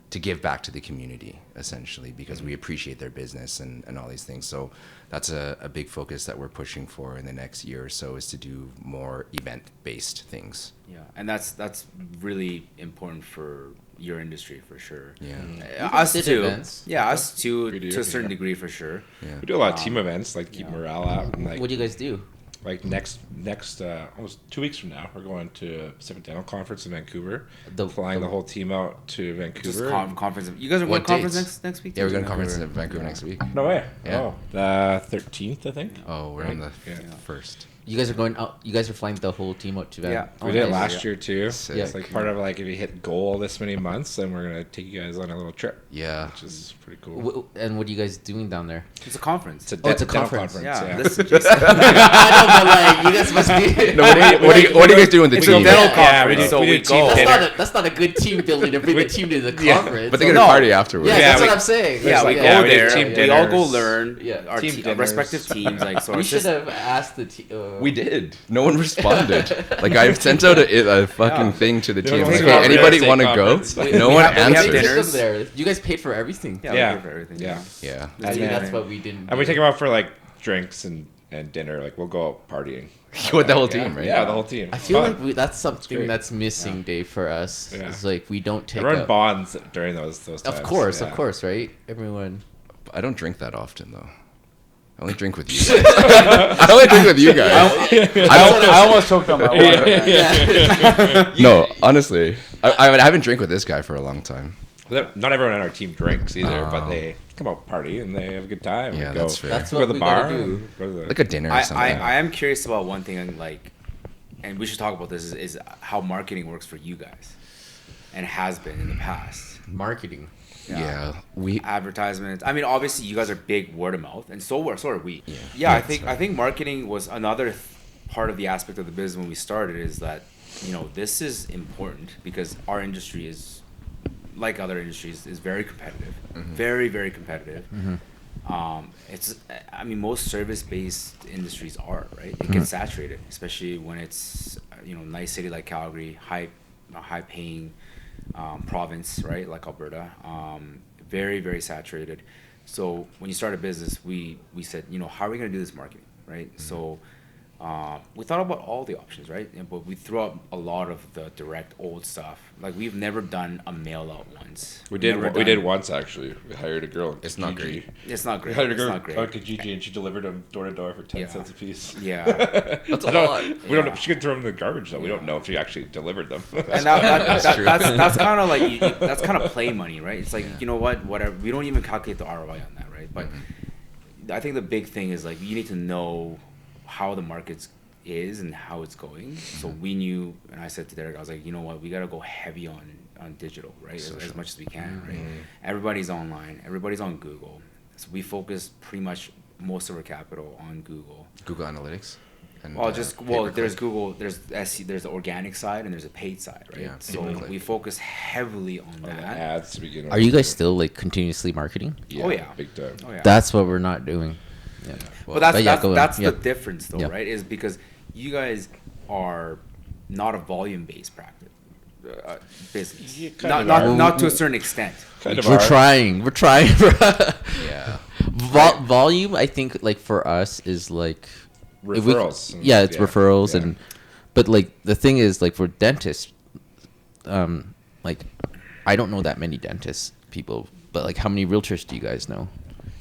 to give back to the community essentially, because we appreciate their business and all these things. So that's a big focus that we're pushing for in the next year or so, is to do more event based things. Yeah, and that's really important for your industry for sure. Yeah. Us did too. events. Yeah, us too We do, to a certain yeah. degree for sure. Yeah. We do a lot of team events, like keep yeah. morale up. And, like What do you guys do? like next almost 2 weeks from now, we're going to Pacific Dental Conference in Vancouver. Flying the whole team out to Just Vancouver. conference. You guys are What going to conference dates? next week? Yeah, we're too? going to conference in Vancouver next week. No way. Yeah. Oh, the 13th, I think. Oh, we're on the Yeah. first. You guys are going out. You guys are flying the whole team out to Van. Yeah. We did it last year too. Sick. It's like part of like if you hit goal this many months, then we're gonna take you guys on a little trip. Yeah. Which is pretty cool. And what are you guys doing down there? It's a conference. It's a it's a dental conference. Yeah, listen, Jason. I know, but like you guys must be. No, what do you guys do in the It's team? a dental Yeah, we conference, do- so we we do team go. dinner. That's not a good team building to bring the team to the conference. But they get a No. party afterwards. Yeah, Yeah, that's we- what I'm saying. Yeah, we like, go yeah, we did there. team We all go dinners. learn Yeah. our, Team our dinners. respective teams. Like, so We it's should just have asked the team. We did. No one responded. Like I've sent out a fucking Yeah. thing to the They team. don't Like, take hey, off anybody real want to estate go? conference. No We one have- we have answered. dinners. There. You guys paid for everything. yeah, Yeah. we pay for everything. Yeah. Yeah. Maybe Yeah. that's what we didn't. And we do. take them out for like drinks and dinner. Like we'll go out partying. With the whole Yeah. team, right? Yeah, the whole team. I feel Fun. like that's something great. that's missing, Dave, for us. Yeah. It's like we don't take. Everyone a- bonds during those times. Of course, yeah. right? Everyone. I don't drink that often though. I only drink with you guys. I only drink with you guys. I almost choked on my water. Yeah. No, honestly, I haven't drank with this guy for a long time. Not everyone on our team drinks either, but they come out party and they have a good time. Yeah, We go, that's fair. That's go what to the we bar. gotta do. and Go to the, Like a dinner or I something. am curious about one thing, like, and we should talk about this, is how marketing works for you guys, and has been in the past. Marketing. yeah, we. Advertisements. I mean, obviously, you guys are big word of mouth, and so are we. Yeah. Yeah, I That's think marketing was another part of the aspect of the business when we started. Is that this is important because our industry is, like other industries, is very competitive, very very competitive. I mean, most service-based industries are, right. It gets saturated, especially when it's nice city like Calgary, high-paying province, right, like Alberta. Very very saturated. So when you start a business, we said, how are we going to do this marketing, right? So we thought about all the options, right? But we threw out a lot of the direct old stuff. Like, we've never done a mail out once. we did. Never We did done- once actually. We hired a girl. It's not Kijiji. great. It's not We great. hired a It's girl not great. on Kijiji, and she delivered them door to door for 10 Yeah. cents a piece. Yeah. That's a I don't- lot. We don't know. She could throw them in the garbage though. We don't know if she actually delivered them. And true. that's kind of like that's kind of play money, right? It's like, whatever. We don't even calculate the ROI on that, right? But I think the big thing is, like, you need to know how the market's is and how it's going. So we knew, and I said to Derek, I was like, you know what, we got to go heavy on digital, right? As much as we can, right? Everybody's online, everybody's on Google. So we focus pretty much most of our capital on Google. Google Analytics. And, There's pay-per-click. Google, there's there's the organic side and there's a paid side, right? Yeah, So pay-per-click. we focus heavily on On the that. ads to begin with. Are you guys still like continuously marketing? Oh, yeah. Big time. Oh yeah. That's what we're not doing. Yeah. But that's But yeah, go on. that's Yeah. the difference, though, Yeah. right? Is because you guys are not a volume-based practice business. You kind of are. Not to a certain extent. Kind of We're are. trying. We're trying. Yeah. Volume, I think, like for us, is like if we- Referrals. yeah, it's Yeah. referrals, Yeah. but like the thing is, like for dentists, like I don't know that many dentists people, but like how many realtors do you guys know?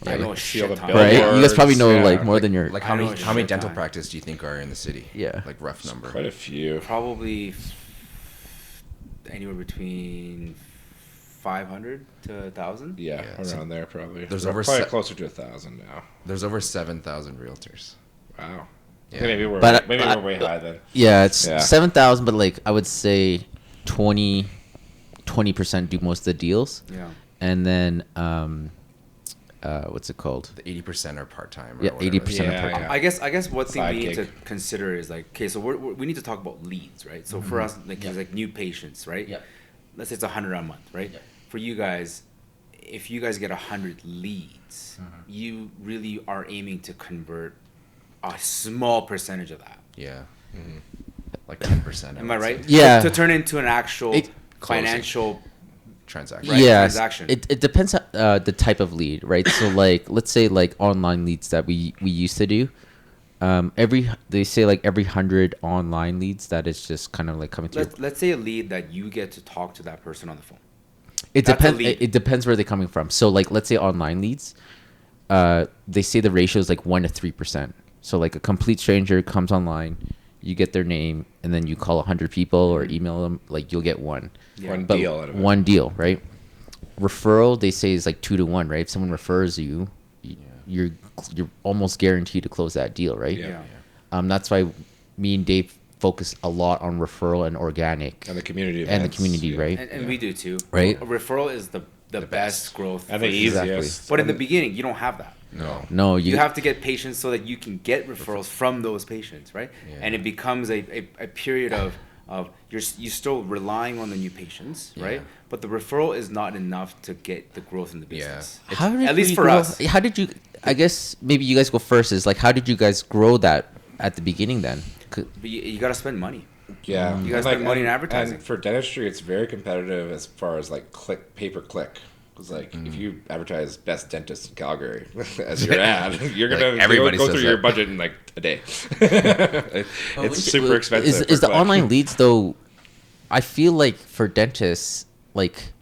I know a Feel shit the ton. bill. Right? You guys probably know Yeah, like more than your Like I how know many a how many shit dental ton. practice do you think are in the city? Yeah. Like rough number. Quite a few. Probably anywhere between 500 to 1,000. Yeah, Yeah, so around there probably. there's We're over probably se- closer to 1,000 now. There's over 7,000 realtors. Wow. Yeah. Okay, maybe we're But, we're way high then. Yeah, it's Yeah. 7,000, but like I would say 20% do most of the deals, Yeah. and then what's it called? The 80% are part time. Yeah, 80% Yeah, are part. yeah. I guess one thing Side we need to gig. consider is, like, okay, so we need to talk about leads, right? So for us, like, there's like new patients, right? Yep. Let's say it's 100 a month, right? Yep. For you guys, if you guys get 100 leads, you really are aiming to convert a small percentage of that. Yeah. Like 10%. Am I would right? say. Yeah. To turn into an actual It- financial. Transaction. Right, Yes, transaction. it depends the type of lead, right? So like let's say like online leads that we used to do. They say like every 100 online leads that is just kind of like coming through. Let's say a lead that you get to talk to that person on the phone. It That's a depends. lead. It depends where they're coming from. So like, let's say online leads, they say the ratio is like 1 to 3%. So like a complete stranger comes online, you get their name, and then you call 100 people or email them. Like you'll get one. Yeah. One But deal out of it. one deal, right? Referral, they say is like 2 to 1, right? If someone refers you, you're almost guaranteed to close that deal, right? Yeah. That's why me and Dave focus a lot on referral and organic And the community and the events, community, yeah. right? And we do too. Right. A referral is the best growth. And the for sure. easiest. But in the beginning, you don't have that. No, You have to get patients so that you can get referrals from those patients, right? Yeah. And it becomes a period of you're still relying on the new patients, right? Yeah. But the referral is not enough to get the growth in the business. How did At least we for grow- us. How did you? I guess maybe you guys go first. Is like, how did you guys grow that at the beginning then? But you got to spend money. Yeah, You guys And, spend money in advertising. And for dentistry, it's very competitive as far as like pay per click. Because like if you advertise best dentist in Calgary as your ad, you're gonna Like, everybody go says through your that. budget in like a day. It's super expensive. Is per the click. online leads though? I feel like for dentists, like,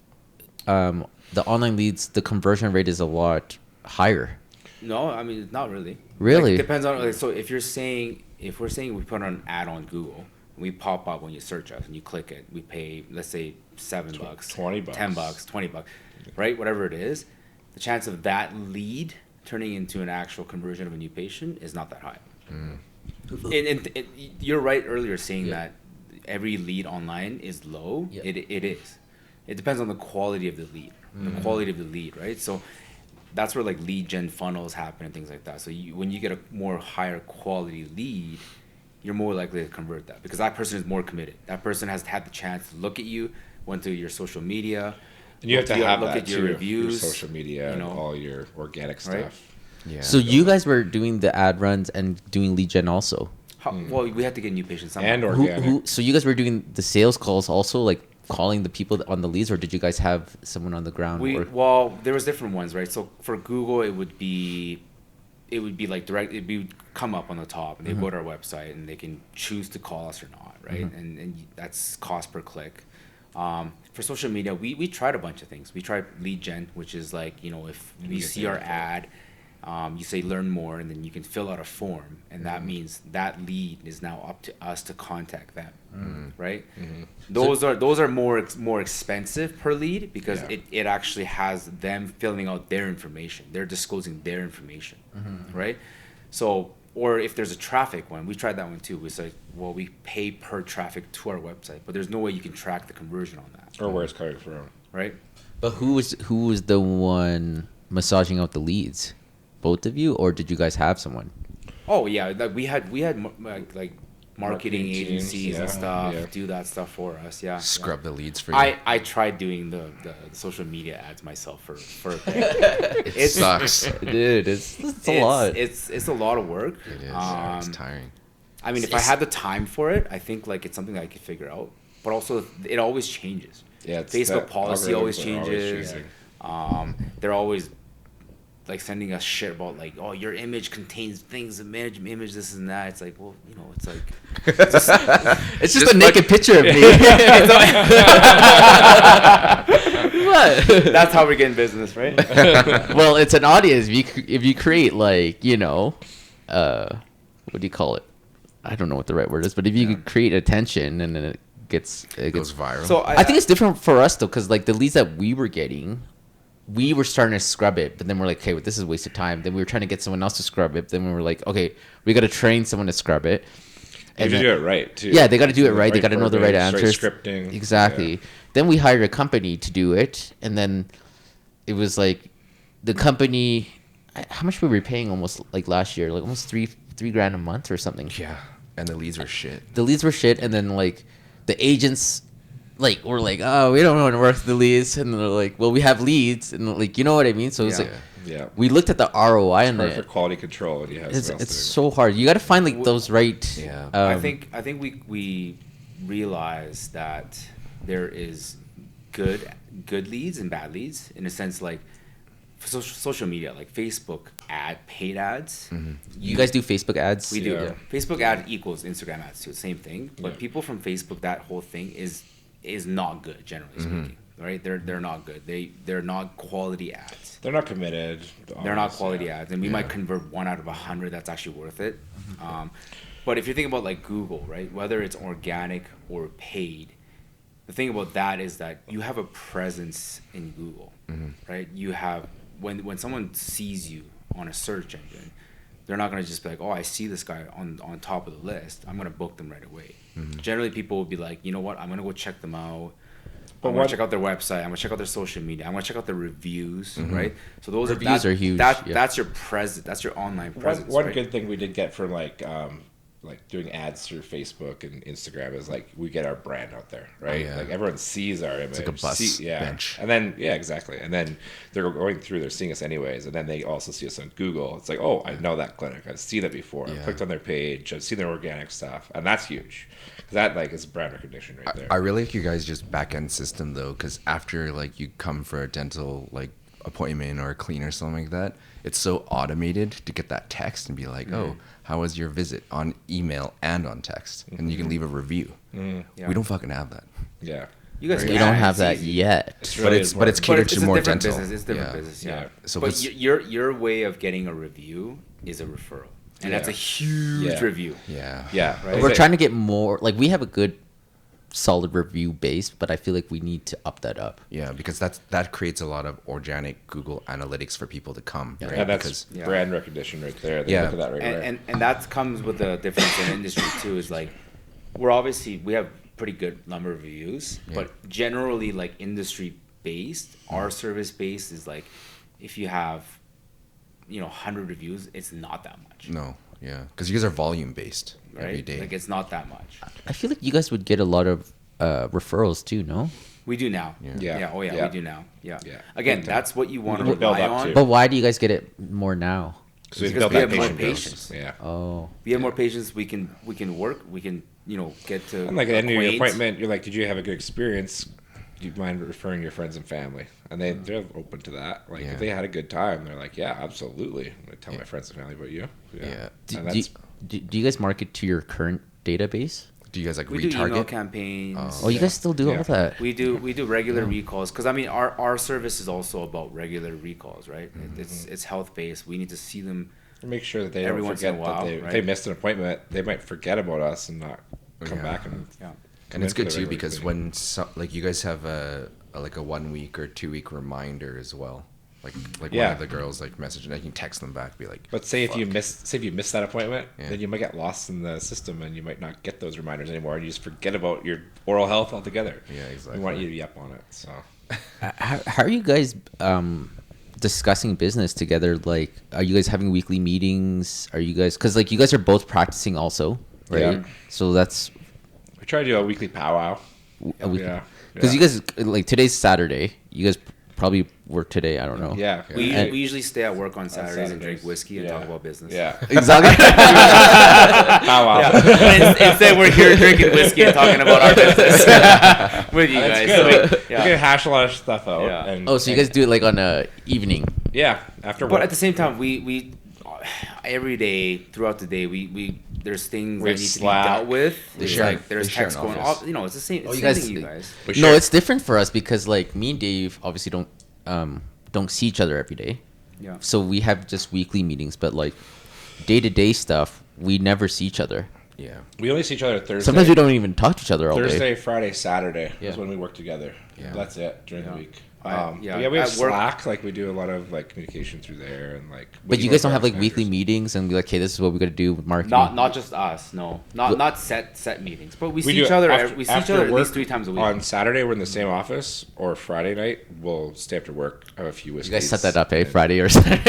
the online leads, the conversion rate is a lot higher. No, I mean not really. Really? Like, it depends on. Like, so if we're saying we put an ad on Google, we pop up when you search us and you click it. We pay, let's say, $7, $20, $10, $20, right? Whatever it is, the chance of that lead turning into an actual conversion of a new patient is not that high. And you're right earlier saying that every lead online is low. Yeah. It is. It depends on the quality of the lead. The quality of the lead, right? So that's where like lead gen funnels happen and things like that. So when you get a more higher quality lead, you're more likely to convert that because that person is more committed. That person has had the chance to look at you, went to your social media, And you have to have look that at your too, reviews, your social media, you know. and all your organic stuff. Right? Yeah. So you guys were doing the ad runs and doing lead gen also. Well, we had to get new patients somehow. And organic. So you guys were doing the sales calls also, like calling the people on the leads, or did you guys have someone on the ground? Well, there was different ones, right? So for Google, it would be like direct. It'd be come up on the top, and they go to our website, and they can choose to call us or not, right? And that's cost per click. For social media, we tried a bunch of things. We tried lead gen, which is like, if we see our ad, you say learn more, and then you can fill out a form, and that means that lead is now up to us to contact them, right? Those are more expensive per lead because it actually has them filling out their information. They're disclosing their information, right? So, or if there's a traffic one, we tried that one too. We said, well, we pay per traffic to our website, but there's no way you can track the conversion on that, Or where it's coming from. right? But who was the one massaging out the leads? Both of you, or did you guys have someone? Oh yeah, like we had like marketing teams, agencies and stuff yeah. do that stuff for us. Yeah, Scrub the leads for you. I tried doing the social media ads myself for a bit. it sucks. Dude, it's a lot. It's a lot of work. It is. It's tiring. I mean, if I had the time for it, I think like it's something that I could figure out. But also, it always changes. Yeah, it's Facebook that policy always algorithms are always changes. changing. They're always like sending us shit about like, oh, your image contains things, image this and that. It's like, well, it's like It's just a naked picture of me. What? that's how we're getting business, right? Well, it's an audience. If you create like, what do you call it? I don't know what the right word is, but if you could create attention and then it Goes gets viral. So I think it's different for us though, because like the leads that we were getting, we were starting to scrub it, but then we're like, okay, well, this is a waste of time. Then we were trying to get someone else to scrub it. Then we were like, okay, we got to train someone to scrub it. And you then- do it right too. Yeah, they got to do it The right. They got to know the right verbiage, answers. Scripting. Exactly. Yeah. Then we hired a company to do it, and then it was like the company. How much were we paying? Almost like last year, like almost three grand a month or something. Yeah. And the leads were shit. The leads were shit, and then like the agents. Like we're like, oh, we don't want to work the leads, and they're like, well, we have leads, and like, you know what I mean. So it's like Yeah. we looked at the ROI and Hard for quality control when you have it's someone else it's doing so hard. You got to find like those right. Yeah. I think we realize that there is good leads and bad leads in a sense, like for social media, like Facebook paid ads. you guys do Facebook ads. We do. Yeah. Facebook ad equals Instagram ads too, same thing. But Yeah. people from Facebook, that whole thing is not good, generally speaking. Right? They're not good. They're not quality ads. They're not committed. They're not almost, quality yeah. ads, and we might convert 1 out of 100. That's actually worth it. But if you think about like Google, right, whether it's organic or paid, the thing about that is that you have a presence in Google, right? You have when someone sees you on a search engine, they're not gonna just be like, oh, I see this guy on top of the list, I'm gonna book them right away. Mm-hmm. Generally, people will be like, you know what, I'm gonna go check them out. But I'm gonna what- check out their website. I'm gonna check out their social media. I'm gonna check out their reviews, Mm-hmm. right? So those Reviews are huge, That, yeah. That's your presence. That's your online presence. One right? good thing we did get from like doing ads through Facebook and Instagram is like we get our brand out there, right? Yeah. Like everyone sees our image. like a bus bench. And then exactly. And then they're going through, they're seeing us anyways, and then they also see us on Google. It's like, oh, I know that clinic. I've seen it before. Yeah. I've clicked on their page. I've seen their organic stuff, and that's huge. 'Cause that like is brand recognition right there. I really like you guys just back end system though, because after like you come for a dental like appointment or a clean or something like that, it's so automated to get that text and be like, oh, how was your visit on email and on text, and you can leave a review. Yeah. We don't fucking have that. Yeah. You guys We can. don't have It's that easy. yet. It's But really it's important. catered it's to a more different dental. business. It's different Yeah. business. Yeah. Yeah. So but what's- your way of getting a review is a referral, and that's a huge Yeah. review. Yeah. Yeah. Right. We're trying to get more. Like we have a good, solid review base, but I feel like we need to up that up. Yeah, because that creates a lot of organic Google analytics for people to come, right? And that's because Yeah. brand recognition right there. They Yeah. look at that right away. And that comes with the difference in industry too. Is like we have pretty good number of reviews, but generally like industry based, our service based is like if you have 100 reviews, it's not that much, no, yeah, because you guys are volume based right? every day. Like it's not that much. I feel like you guys would get a lot of referrals too, no? We do now. Yeah. Oh yeah, Yeah. we do now. Yeah. Yeah. Again, Big time. that's what you want to We build rely up on. to. But why do you guys get it more now? So we because built we that have more patient patience. base. Yeah. Oh, We have more patience. We can work. We can get to. And like at the end of your acquaint. appointment, you're like, "Did you have a good experience? Do you mind referring your friends and family?" And they're open to that. Like Yeah. if they had a good time, they're like, "Yeah, absolutely." I tell my friends and family about you. Yeah. do, And do, that's do you guys market to your current database? Do you guys like We do email retarget? campaigns. Oh, you guys still do Yeah. all that? We do regular recalls because I mean our service is also about regular recalls, right? It's health based. We need to see them. make sure that they Every don't once in a forget that while, they, if right? they missed an appointment, they might forget about us and not come Yeah. back and Yeah. And it's come in good for the too regular because cleaning. when like you guys have a 1 week or 2 week reminder as well. Like Yeah. one of the girls like message and I can text them back, be like, But say if you "Fuck." miss that appointment, Yeah. then you might get lost in the system and you might not get those reminders anymore, and you just forget about your oral health altogether. Yeah, exactly. We want you to be up on it. So How are you guys discussing business together? Like, are you guys having weekly meetings? Are you guys, because like you guys are both practicing also, right? Yeah. So that's we try to do a weekly powwow. a week. Yeah. Because Yeah. you guys, like today's Saturday, you guys probably work today. I don't know. Yeah. We And- we usually stay at work on Saturdays and drink Saturdays. whiskey and Yeah. talk about business. Yeah. Exactly. Powwow. Instead, we're here drinking whiskey and talking about our business with you guys. So, We can hash a lot of stuff out. Yeah. And, Oh, so you guys do it like on a evening? yeah, after But work. at the same time, we every day throughout the day we there's things We that have need Slack. to be dealt with. There's share- like there's they share text an going office. off. It's the same. It's Oh, you the same guys- thing, you guys. We No, share- it's different for us because like me and Dave obviously don't see each other every day. Yeah. So we have just weekly meetings, but like day-to-day stuff, we never see each other. Yeah. we only see each other Thursday. Sometimes we don't even talk to each other all day. Thursday, Friday, Saturday Yeah. is when we work together. Yeah. That's it during Yeah. the week. Yeah, Yeah, we have at work- Slack. Like we do a lot of like communication through there, and like. But you email guys don't have our like weekly managers. meetings and be like, hey, this is what we got to do with marketing. Not just us. No, not set meetings. But we see do each it other. after- We see each after other at work least 3 times a week. On Saturday, we're in the same office, or Friday night, we'll stay after work, have a few You whiskeys. guys set that up, eh? and- Friday or Saturday.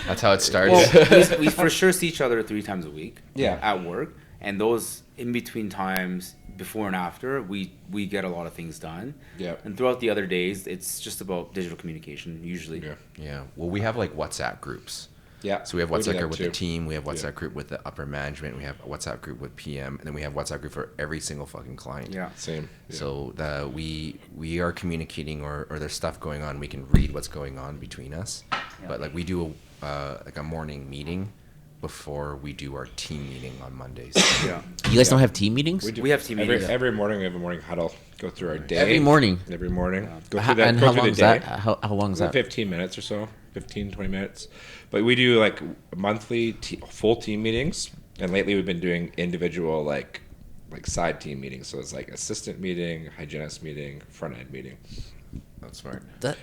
That's how it starts. Well, we for sure see each other 3 times a week. Yeah. At work, and those in between times, before and after, we get a lot of things done. Yeah. And throughout the other days, it's just about digital communication usually. Yeah. Yeah. Well, we have like WhatsApp groups. Yeah. So we have do WhatsApp that group with the too. team. We have WhatsApp Yeah. group with the upper management. We have a WhatsApp group with PM, and then we have WhatsApp group for every single fucking client. Yeah. Same. Yeah. So we are communicating, or there's stuff going on. We can read what's going on between us. But like we do like a morning meeting before we do our team meeting on Mondays. Yeah. You guys don't have team meetings? We have team every, meetings. every morning. We have a morning huddle. Go through our day. Every morning. Every morning. Go How, through that. and Go how through long the is day. that? How long is that? 15 minutes or so. 15, 20 minutes. But we do like monthly full team meetings, and lately we've been doing individual like side team meetings. So it's like assistant meeting, hygienist meeting, front end meeting. That's smart. That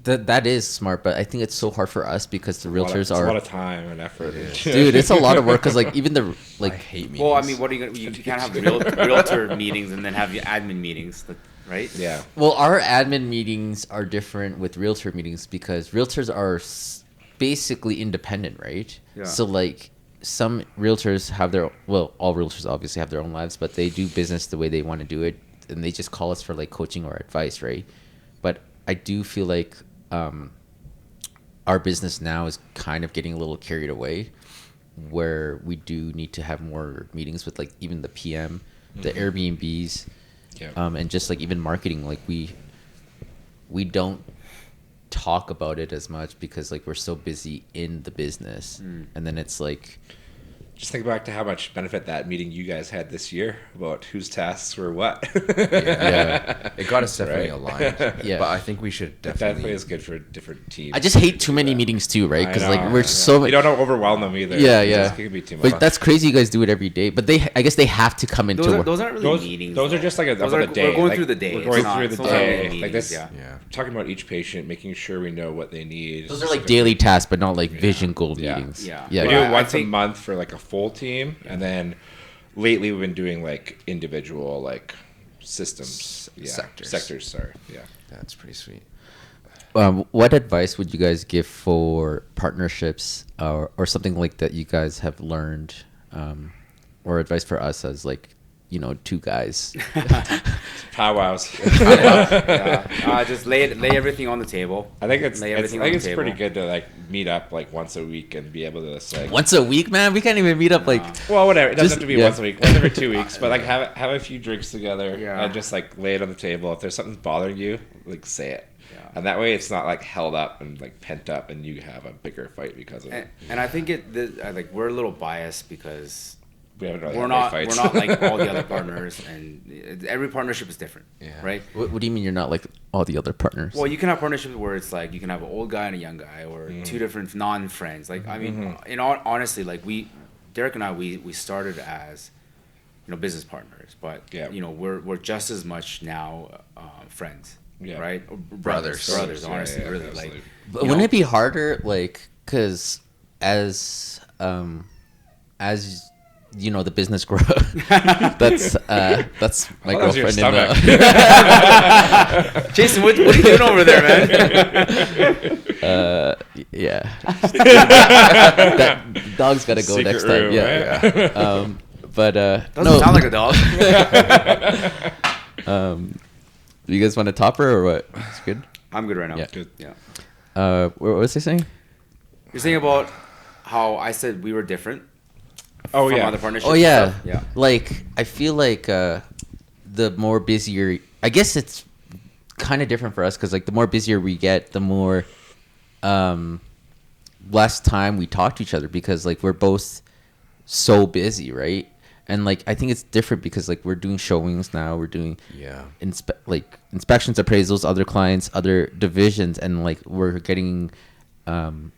That is smart, but I think it's so hard for us because the realtors It's a are. lot of time and effort. Dude, it's a lot of work because like even the I like hate meetings. Well, I mean, what are you gonna? You can't have realtor meetings and then have your admin meetings, right? Yeah. well, our admin meetings are different with realtor meetings because realtors are basically independent, right? Yeah. So like some realtors have their all realtors obviously have their own lives, but they do business the way they want to do it, and they just call us for like coaching or advice, right? But I do feel like our business now is kind of getting a little carried away, where we do need to have more meetings with like even the PM, the Airbnbs, Yeah. and just like even marketing. Like we don't talk about it as much because like we're so busy in the business, and then it's like Just think back to how much benefit that meeting you guys had this year about whose tasks were what. yeah. It got us definitely aligned. Yeah. But I think we should It definitely definitely. is good for different teams. I just hate too many Yeah. meetings too, right? I Because know, like we're yeah. so You don't overwhelm them either. Yeah, It yeah. just can be too much. But that's crazy. You guys do it every day, but I guess they have to come into work. Those aren't really those, meetings. those are though. just like Those about are, the day. We're going Like, through the day. We're It's going not- through the those aren't really day. Like meetings, this, yeah. Yeah. talking about each patient, making sure we know what they need. Those are like daily tasks, but not like vision goal Yeah. meetings. Yeah. yeah. We Well, do it I once think- a month for like a full team, and then lately we've been doing like individual like systems, sectors. Sorry, yeah. That's pretty sweet. What advice would you guys give for partnerships or something like that you guys have learned, or advice for us as like, you know, two guys? Powwows. Yeah. Just lay everything on the table. I think it's Lay I everything think on it's the pretty table. good to like meet up like once a week and be able to just, like Once a week, man. We can't even meet up like. well whatever it doesn't Just- have to be yeah. once a week, once every 2 weeks, but like have a few drinks together Yeah. and just like lay it on the table. If there's something bothering you, like say it. Yeah. And that way it's not like held up and like pent up and you have a bigger fight because of it. And I think like we're a little biased because We haven't really we're had not any we're fights. not like all the other partners, and every partnership is different, Yeah. right? What do you mean you're not like all the other partners? Well, you can have partnerships where it's like you can have an old guy and a young guy, or two different non-friends. Like I mean, in all honestly, like Derek and I, we started as business partners, but Yeah. we're just as much now friends, Yeah. right? Or Brothers. brothers. Yeah, Honestly, yeah, really, absolutely. But you wouldn't know? it be harder, like, because as you know, the business grows. that's my Oh, that was your girlfriend. Jason, what are you doing over there, man? Yeah, that dog's got to go Secret next time. room, Yeah, right? yeah. But Doesn't no. sound like a dog. You guys want a topper or what? It's good. I'm good right now. Yeah. Good. Yeah. What was I saying? You're saying about how I said we were different. Oh from yeah. other partnerships. Oh and yeah. stuff? Yeah. Like I feel like the more busier, I guess it's kind of different for us because like the more busier we get, the more less time we talk to each other because like we're both so busy, right? And like I think it's different because like we're doing showings now, we're doing Yeah. inspections, appraisals, other clients, other divisions, and like we're getting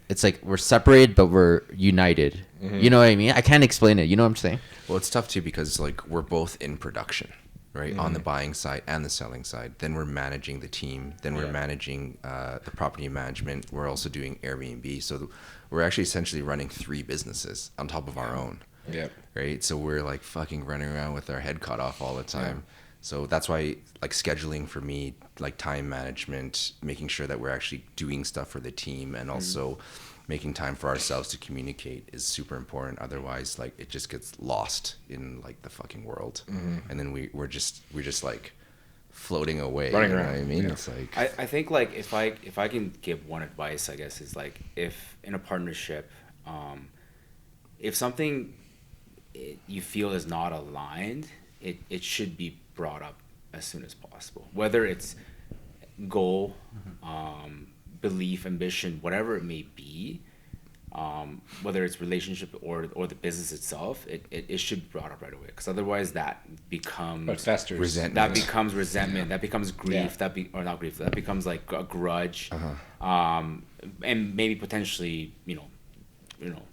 it's like we're separated but we're united. You know what I mean? I can't explain it. You know what I'm saying? Well, it's tough too because like we're both in production, right? On the buying side and the selling side. Then we're managing the team. Then we're managing the property management. We're also doing Airbnb. So we're actually essentially running 3 businesses on top of our own. Yeah. Right? So we're like fucking running around with our head cut off all the time. So that's why like scheduling for me, like time management, making sure that we're actually doing stuff for the team and also making time for ourselves to communicate is super important. Otherwise, like it just gets lost in like the fucking world. And then we're just like floating away. Running you know around, what I mean? yeah. It's like I think like if I can give one advice, I guess is like if in a partnership, if something you feel is not aligned, it should be brought up as soon as possible. Whether it's goal, belief, ambition, whatever it may be, whether it's relationship or the business itself, it should be brought up right away. Because otherwise, that becomes But festers. resentment. that becomes resentment. That becomes grief. Yeah. Or not grief. That becomes like a grudge, and maybe potentially,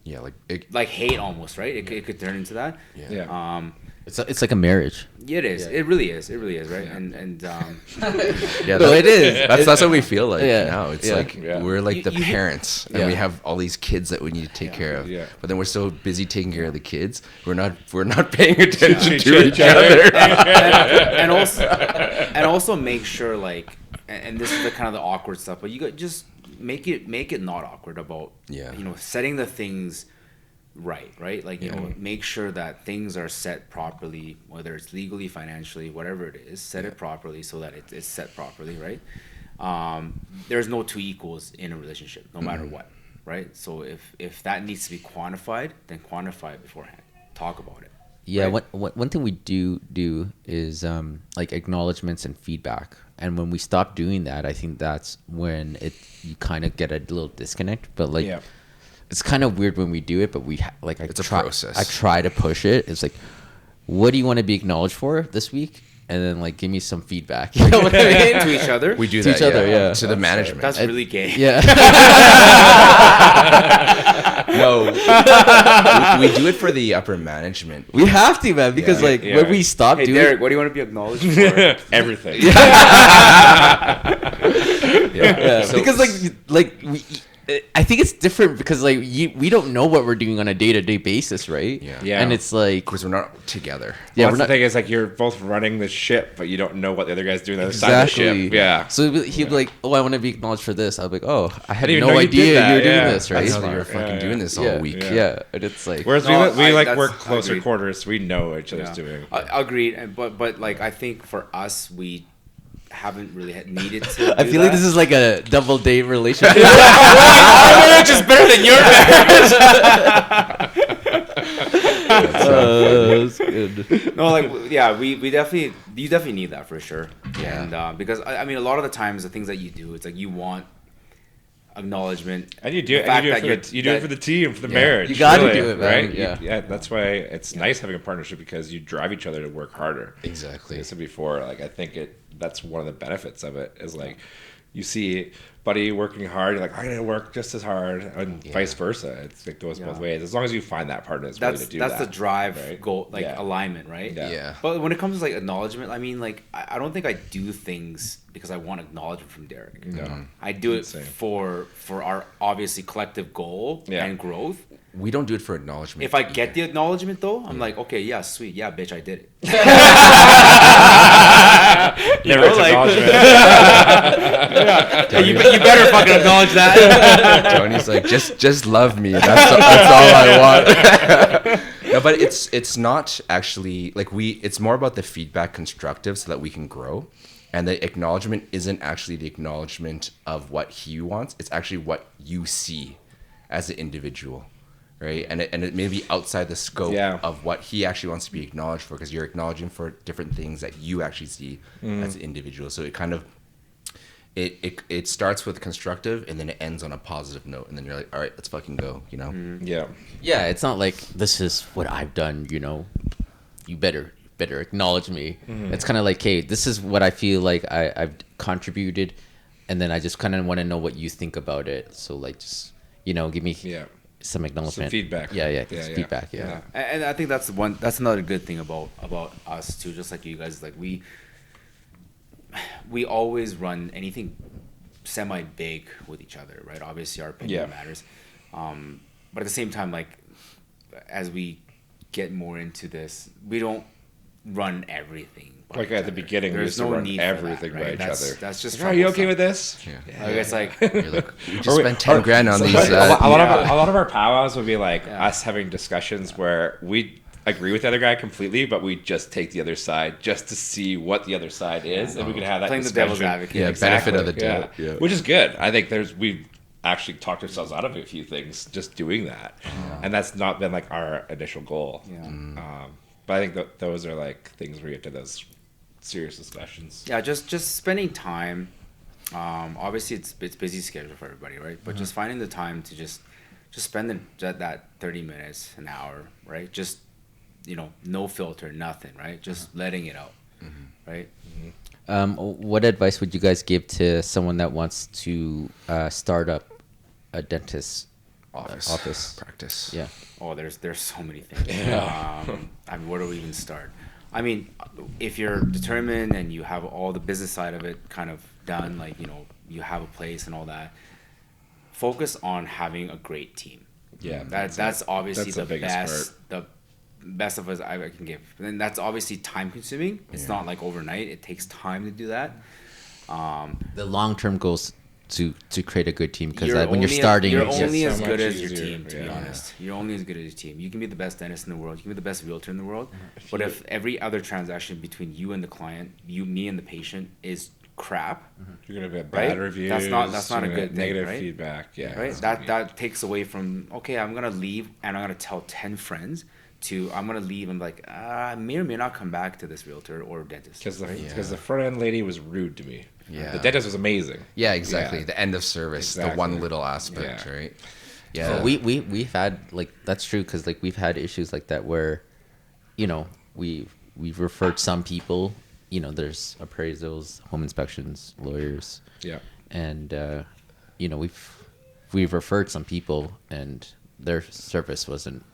yeah, like like hate almost, right? It could turn into that. Yeah. It's like a marriage. Yeah, it is. Yeah. It really is. It really is, right? Yeah. And Yeah, No, it is. That's what we feel like Yeah. now. It's Yeah. like Yeah. we're like the You- parents, and Yeah. we have all these kids that we need to take care of. Yeah. But then we're so busy taking care of the kids, we're not paying attention to Yeah. each other. and also make sure like, and this is the kind of the awkward stuff, but you got just make it not awkward about Yeah. setting the things right, like Yeah. make sure that things are set properly, whether it's legally, financially, whatever it is, set it properly so that it's set properly, right? There's no two equals in a relationship, no matter what, right? So if that needs to be quantified, then quantify it beforehand, talk about it. Yeah, right? one thing we do is like acknowledgments and feedback. And when we stop doing that, I think that's when you kind of get a little disconnect. But like, Yeah. it's kind of weird when we do it. But It's a process. I try to push it. It's like, what do you want to be acknowledged for this week? And then like give me some feedback. You know what I mean? To each other. We do To that each other, yeah. to the management. That's really gay. Yeah. No, we do it for the upper management. We have to, man, because Yeah. like Yeah. when we stop Hey doing Derek, what do you want to be acknowledged for? Everything. yeah, So- because I think it's different because like we don't know what we're doing on a day-to-day basis, right? Yeah. Yeah. And it's like Because we're not together. yeah, Well, we're that's not the thing is like you're both running the ship, but you don't know what the other guy's doing on the other side of the exactly. ship. Yeah. So he'd be like, "Oh, I want to be acknowledged for this." I'll be like, "Oh, I had didn't even no know you did idea that, you were doing yeah. this, I right?" didn't know you were Yeah, fucking yeah. doing this yeah. all week. Yeah. And it's like Whereas No, we like that's- work I closer agree. quarters, we know what each other's Yeah. doing. Agreed, but like I think for us, we haven't really needed to. I feel like this is like a double date relationship. our marriage is better than your marriage. That's good. No, like yeah, you definitely need that for sure. Yeah. And because I mean, a lot of the times the things that you do, it's like you want acknowledgement, And you do, The and fact you do that it for you're- the, you do it for the team, for the Yeah. marriage. You gotta really, do it, man. right? Yeah. Yeah, that's why it's nice having a partnership because you drive each other to work harder. Exactly. Like I said before, like I think that's one of the benefits of it is like you see buddy working hard, you're like I'm gonna work just as hard, and vice versa. It goes both ways. As long as you find that partner that's willing to do that's that. the drive right? goal, like Yeah. alignment, right? Yeah. Yeah. But when it comes to like acknowledgement, I mean, like I don't think I do things because I want acknowledgement from Derek. No. I do it Insane. for our obviously collective goal Yeah. and growth. We don't do it for acknowledgement. If I get the acknowledgement though, I'm like, okay, yeah, sweet, yeah, bitch, I did it. Never know, gets like- acknowledgement. you better fucking acknowledge that. Tony's like, just love me. That's all I want. No, but it's not actually like it's more about the feedback constructive so that we can grow. And the acknowledgement isn't actually the acknowledgement of what he wants. It's actually what you see as an individual, right? And it may be outside the scope Yeah. of what he actually wants to be acknowledged for because you're acknowledging for different things that you actually see as an individual. So it kind of it starts with constructive and then it ends on a positive note. And then you're like, all right, let's fucking go, you know? Yeah. Yeah, it's not like this is what I've done, you know. You better acknowledge me. It's kind of like, hey, this is what I feel like I've contributed, and then I just kind of want to know what you think about it. So like, just give me Yeah. some acknowledgement, feedback. Yeah, Yeah. feedback. Yeah. And I think that's another good thing about us too. Just like you guys, like we always run anything semi big with each other, right? Obviously, our opinion Yeah. matters, but at the same time, like as we get more into this, we don't run everything. by Like each at the other. beginning, we there's used to no run need for that, everything by right? each That's, other. That's just. Like, are you okay with troublesome. this? Yeah. Like, it's like You're like, we just Or we- spent 10 grand on these. a lot Yeah. of our powwows would be like Yeah. us having discussions where we agree with the other guy completely, but we just take the other side just to see what the other side is, and we can have that playing the discussion. devil's advocate. Yeah, Exactly. benefit of the doubt. Yeah. Which is good. I think we've actually talked ourselves out of a few things just doing that, and that's not been like our initial goal. Yeah. But I think that those are like things where you get to those serious discussions. Yeah, just spending time. Obviously, it's busy schedule for everybody, right? But just finding the time to just spend that 30 minutes, an hour, right? Just no filter, nothing, right? Just letting it out, right? What advice would you guys give to someone that wants to start up a dentist office? Practice. Yeah. Oh, there's so many things. I mean, where do we even start? I mean, if you're determined and you have all the business side of it kind of done, like, you know, you have a place and all that, focus on having a great team. Yeah, That's obviously that's the the biggest best, the best of us I can give. And that's obviously time consuming. It's not like overnight. It takes time to do that. The long term goals to create a good team, because You're when you're only- starting, you're it's only just as so good much as your easier. team, to be Yeah. honest. You're only as good as your team. You can be the best dentist in the world, you can be the best realtor in the world, but you- if every other transaction between you and the client, me and the patient, is crap, You're gonna get bad Right? reviews. That's not a you're gonna good get thing, negative right? feedback. Yeah, right? it's gonna be- That takes away from, okay, I'm gonna leave and I'm gonna tell 10 friends, to I'm gonna leave and like, I may or may not come back to this realtor or dentist. because the Yeah. because the front end lady was rude to me. Yeah. The dentist was amazing. Yeah, exactly. Yeah. The end of service, the Exactly. one little aspect, Yeah. right? Yeah, we've had, like, that's true, because like we've had issues like that where, you know, we've referred some people. You know, there's appraisals, home inspections, lawyers, Yeah. and you know, we've referred some people, and their service wasn't,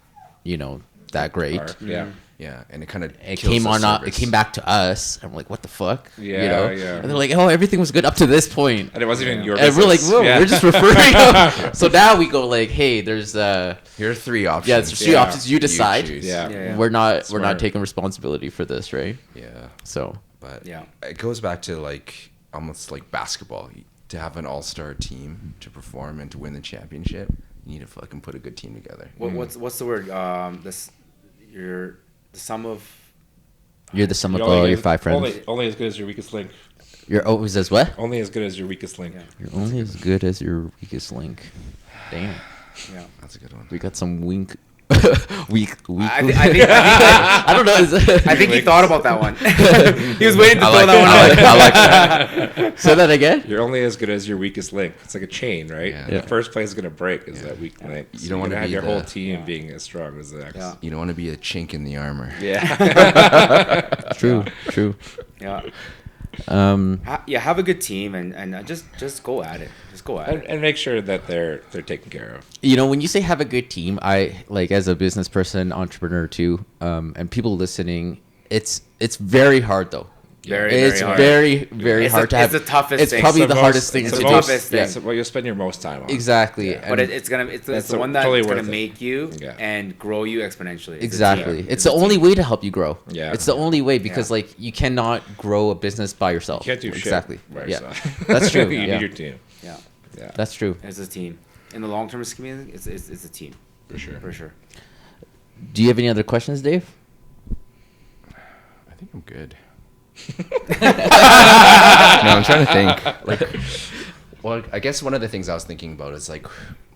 you know, that great. Yeah. Yeah, and it kind of It came on. It came back to us. I'm like, what the fuck? Yeah, you know? yeah. And they're like, oh, everything was good up to this point. And it wasn't even your And business. we're like, whoa, Yeah. we're just referring them. So now we go like, hey, there's Here are three options. yeah, there's two Yeah. options. You decide. choose. Yeah. Yeah. We're not Smart. taking responsibility for this, right? Yeah, So but Yeah. it goes back to like almost like basketball. To have an all-star team to perform and to win the championship, you need to fucking put a good team together. What's the word? You're the sum of. you're the sum of You're all only your as- 5 friends. Only as good as your weakest link. You're always as what? Only as good as your weakest link. Yeah. You're only as good as your weakest link. Damn, Yeah. That's a good one. we got some weak. weak. I think I don't know. I think he thought about that one. He was waiting to throw that one out. I like that. Say that again. You're only as good as your weakest link. It's like a chain, right? Yeah. The first place is gonna break is that weak link. So You don't wanna have be your the- whole team Yeah. being as strong as the next. Yeah. You don't want to be a chink in the armor. Yeah. True. True. Yeah. Um. Have a good team and just go at it. Just go at and, it. and make sure that they're taken care of. You know, when you say have a good team, I like, as a business person, entrepreneur too, and people listening, it's very hard though. It's hard. very It's hard the- to have. it's the toughest It's thing. probably It's the the hardest most- thing it's to the do. toughest thing. That's what you spend your most time on. Exactly. Yeah. But and- it's the That's one that's totally gonna worth it. make you Yeah. and grow you exponentially. It's a Exactly. team. It's a the only team. way to help you grow. Yeah. It's the only way, because Yeah. like you cannot grow a business by yourself. You can't do shit exactly. by Yeah. yourself. That's true. You Yeah. need your team. Yeah. Yeah. That's true. It's a team. In the long term scheme, it's a team. For sure. For sure. Do you have any other questions, Dave? I think I'm good. No, I'm trying to think. Like, well, I guess one of the things I was thinking about is like,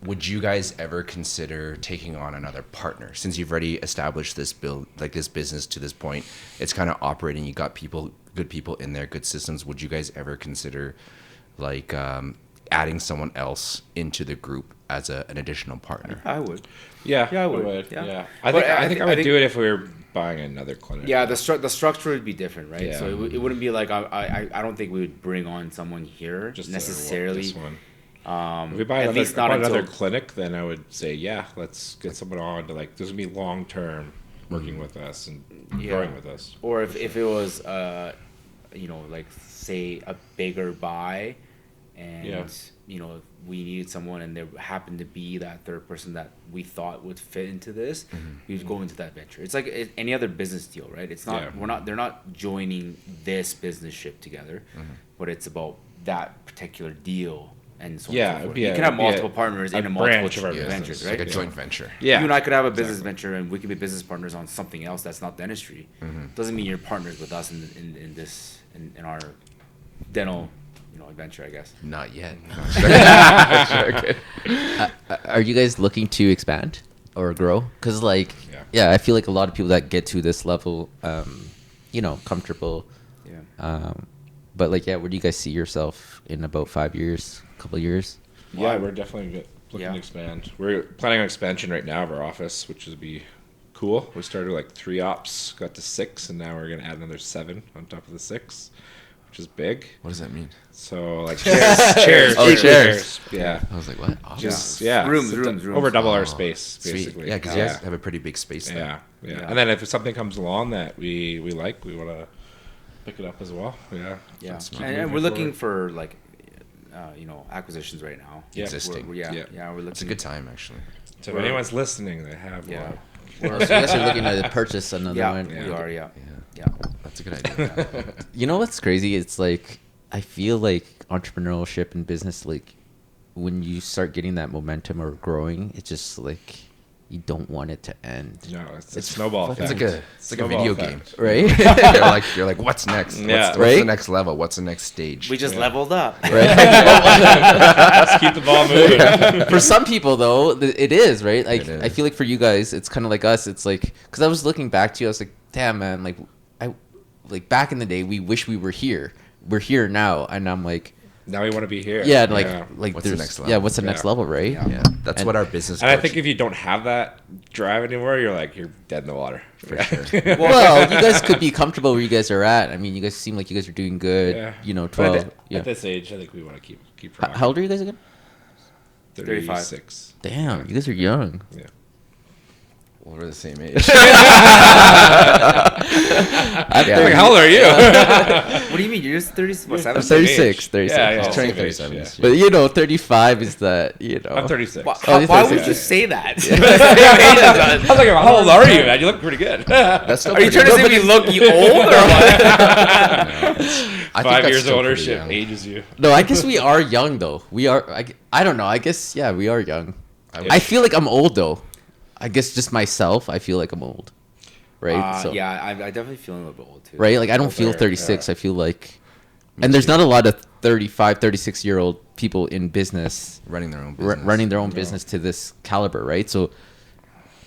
would you guys ever consider taking on another partner since you've already established this this business to this point? It's kind of operating. You got good people in there, good systems. Would you guys ever consider like adding someone else into the group as an additional partner? I would. Yeah. Yeah, I would. Yeah. I But think I would do it if we were buying another clinic. Yeah, the structure would be different, right? Yeah. So it wouldn't be like I don't think we would bring on someone here Just necessarily. this one. Um, If we buy at another, least not another until clinic, then I would say, yeah, let's get someone on to like. There's gonna be long term working with us and Yeah. growing with us. or if it was like say a bigger buy, and Yeah. we needed someone and there happened to be that third person that we thought would fit into this, we'd go into that venture. It's like any other business deal, right? It's not Yeah. they're not joining this business ship together, but it's about that particular deal. And so on Yeah, and so it'd forth. be You a- can have it'd be a- multiple partners a in a multiple branch of our Yeah, ventures, it's right? like a joint venture. Yeah. You and I could have a business venture, and we could be business partners on something else that's not dentistry. Doesn't mean you're partners with us in our dental, adventure, I guess. Not yet. Are you guys looking to expand or grow? Because like, Yeah. I feel like a lot of people that get to this level, comfortable. Yeah. But like, where do you guys see yourself in about 5 years, couple of years? Yeah, we're definitely looking Yeah. to expand. We're planning on expansion right now of our office, which would be cool. We started like 3 ops, got to 6, and now we're gonna add another 7 on top of the 6, which is big. What does that mean? So like chairs. Oh, chairs. Yeah. I was like, what? Just yeah. Rooms, So rooms. over double our Oh, space, Sweet. basically. Yeah, because you guys have a pretty big space there. Yeah. Yeah. And then if something comes along that we like, we want to pick it up as well. Yeah. Yeah. Keep And moving we're looking forward. for like, acquisitions right now. Yeah. Existing. We're looking. It's a good time, actually. So if anyone's listening, they have Yeah. one. So you guys are looking to purchase another Yeah, one. we are. Yeah. Yeah. That's a good idea. You know what's crazy? It's like I feel like entrepreneurship and business, like when you start getting that momentum or growing, it's just like you don't want it to end. No, it's a snowball It's effect. like a Snowball video effect. game. Right? You're like, what's next? Yeah. What's Right? the next level? What's the next stage? We just leveled up. Let's keep the ball moving. For some people though, it is, right? Like It is. I feel like for you guys, it's kind of like us. It's like because I was looking back to you, I was like, damn man, like back in the day, we wish we were here. We're here now, and I'm like, Now we want to be here. yeah, like What's the there's next yeah, level? what's the next Yeah. level, right? Yeah, that's And- what our business. And I coach- think if you don't have that drive anymore, you're dead in the water. for sure. Well, you guys could be comfortable where you guys are at. I mean, you guys seem like you guys are doing good. Yeah. You know, But 12. at Yeah. this age, I think we want to keep How old are you guys again? 35. 36. Damn, you guys are young. Yeah. Well, we're the same age. Like, how old are you? What do you mean? You're just 30, what, I'm 7? 36. 36. Yeah, yeah. He's turning same age, 37 yeah. this year. But you know, 35 is that, you know. I'm 36. Why, Oh, you're why would 36. you say that? I was like, how old are you, man? You look pretty good. That's still Are you pretty trying to young. say we look you old or what? I think 5 that's years still older pretty shit young. ages you. No, I guess we are young, though. We are, I don't know. I guess, yeah, we are young. I feel like I'm old, though. I guess just myself, I feel like I'm old. Right? Yeah, I definitely feel a little bit old too. Right? Like, I don't feel Older, 36. yeah. I feel like. And there's not a lot of 35, 36-year-old people in business running their own business. running their own business to this caliber, right? So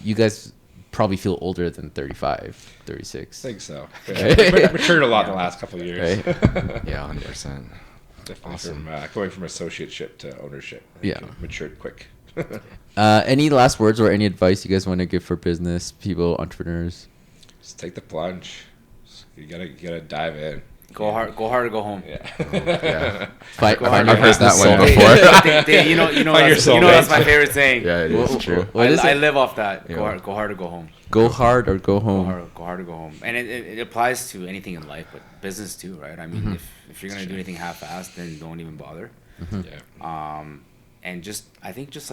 you guys probably feel older than 35, 36. I think so. Yeah. Matured a lot in the last couple of years. Right? Yeah, 100%. Definitely Awesome. from going from associateship to ownership. I think Yeah. you matured quick. Any last words or any advice you guys want to give for business people, entrepreneurs? Just take the plunge. You gotta dive in. Go hard or go home. Yeah. Yeah. Find I've your heard that business one soul. before. You know, Find your that's my soulmate. favorite saying. Yeah, it is true. What is I it? live off that. Yeah. Go hard or go home. Go hard or go home. Go hard or go home. And it applies to anything in life, but business too, right? I mean, if you're gonna do anything half-assed, then don't even bother. Yeah. And I think just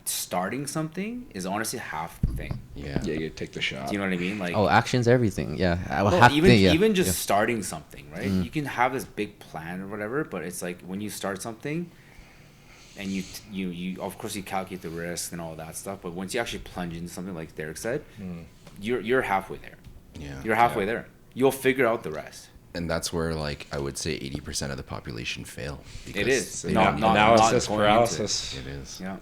starting something is honestly half the thing. Yeah. Yeah, you take the shot. Do you know what I mean? Like, Oh, action's everything. Yeah. I will no, have even to, yeah. even just Yeah. starting something, right? You can have this big plan or whatever, but it's like when you start something, and you of course you calculate the risk and all that stuff, but once you actually plunge into something like Derek said, you're halfway there. Yeah. You're halfway there. You'll figure out the rest. And that's where, like, I would say 80% of the population fail. It because is. they Not- don't not- need- Analysis going into it. paralysis. It is. Yeah.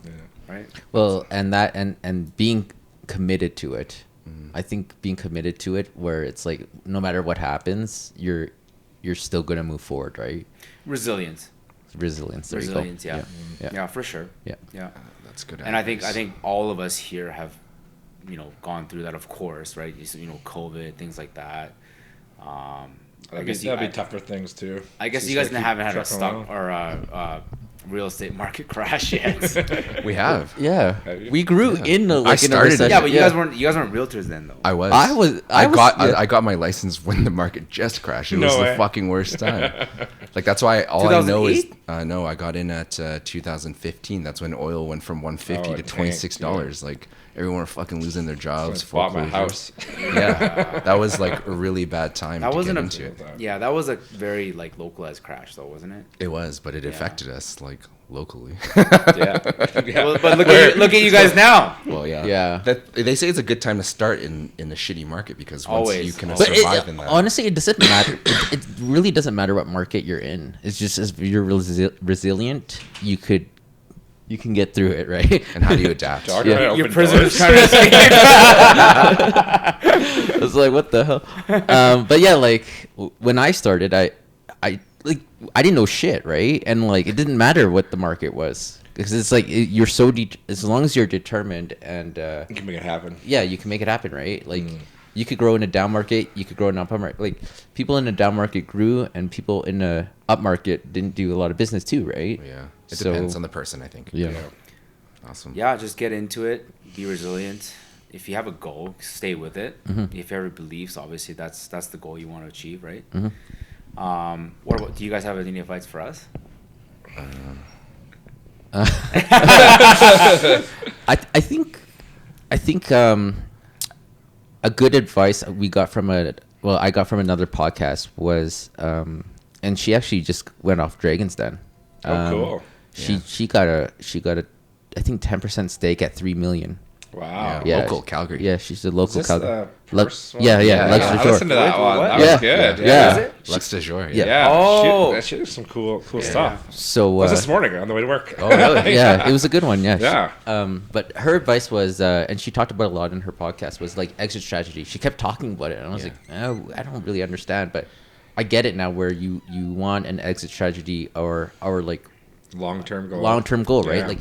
Right. Well, and being committed to it. I think being committed to it, where it's like no matter what happens, you're still gonna move forward, right? Resilience. Resilience. There Resilience. you go. Yeah. Yeah. For sure. Yeah. Yeah. That's good. And I think advice. all of us here have, gone through that, of course, right? COVID, things like that. That'd be tougher things too. I guess Just you guys gotta keep haven't had a trucking stock along. or a real estate market crash yet. we have. Yeah. Have you? We grew Yeah. in I a started it. recession. Yeah, but you guys weren't realtors then, though. I was. I got my license when the market just crashed. It No was way. the fucking worst time. Like, that's why all I know is 2008? no. I got in at 2015. That's when oil went from 150 Oh, to it tanked, $26. Like, everyone were fucking losing their jobs. I bought my foreclosures. house. Yeah, that was like a really bad time. That to wasn't get a into it. yeah. That was a very localized crash, though, wasn't it? It was, but it affected us like locally. Yeah. Well, but look at you guys now. Well, yeah. Yeah. They say it's a good time to start in the shitty market because once Always. you can But But survive in that. honestly, it doesn't matter. It really doesn't matter what market you're in. It's just if you're resilient, you can get through it, right? And how do you adapt? Dog Yeah. trying to Your open prisoners doors. trying to escape. I was like, what the hell? But yeah, like when I started, I didn't know shit, right? And like it didn't matter what the market was because it's like you're so as long as you're determined and You can make it happen. yeah, you can make it happen, right? Like you could grow in a down market, you could grow in an up market. Like people in a down market grew, and people in a up market didn't do a lot of business too, right? Yeah, it So- depends on the person, I think. Yeah. Awesome. Yeah, just get into it. Be resilient. if you have a goal, stay with it. If you have beliefs, obviously that's the goal you want to achieve, right? What about? Do you guys have any advice for us? I think a good advice we got from I got from another podcast was and she actually just went off Dragon's Den. Oh, cool. She got a I think 10% stake at 3 million. Wow. Yeah. Local Calgary. Yeah, she's a local Is this Calgary. the first one? Yeah, Lux I Resort. listened to that one. That Yeah. was good. Yeah. Is it? Lux de Jour. Yeah. Yeah. Oh. She did some cool stuff. So That was this morning on the way to work. oh really? Yeah, it was a good one. Yeah. Yeah. But her advice was, and she talked about it a lot in her podcast, was like exit strategy. She kept talking about it, and I was like, oh, I don't really understand, but I get it now. Where you want an exit strategy or like Long-term goal. long-term goal, right? Yeah. Like,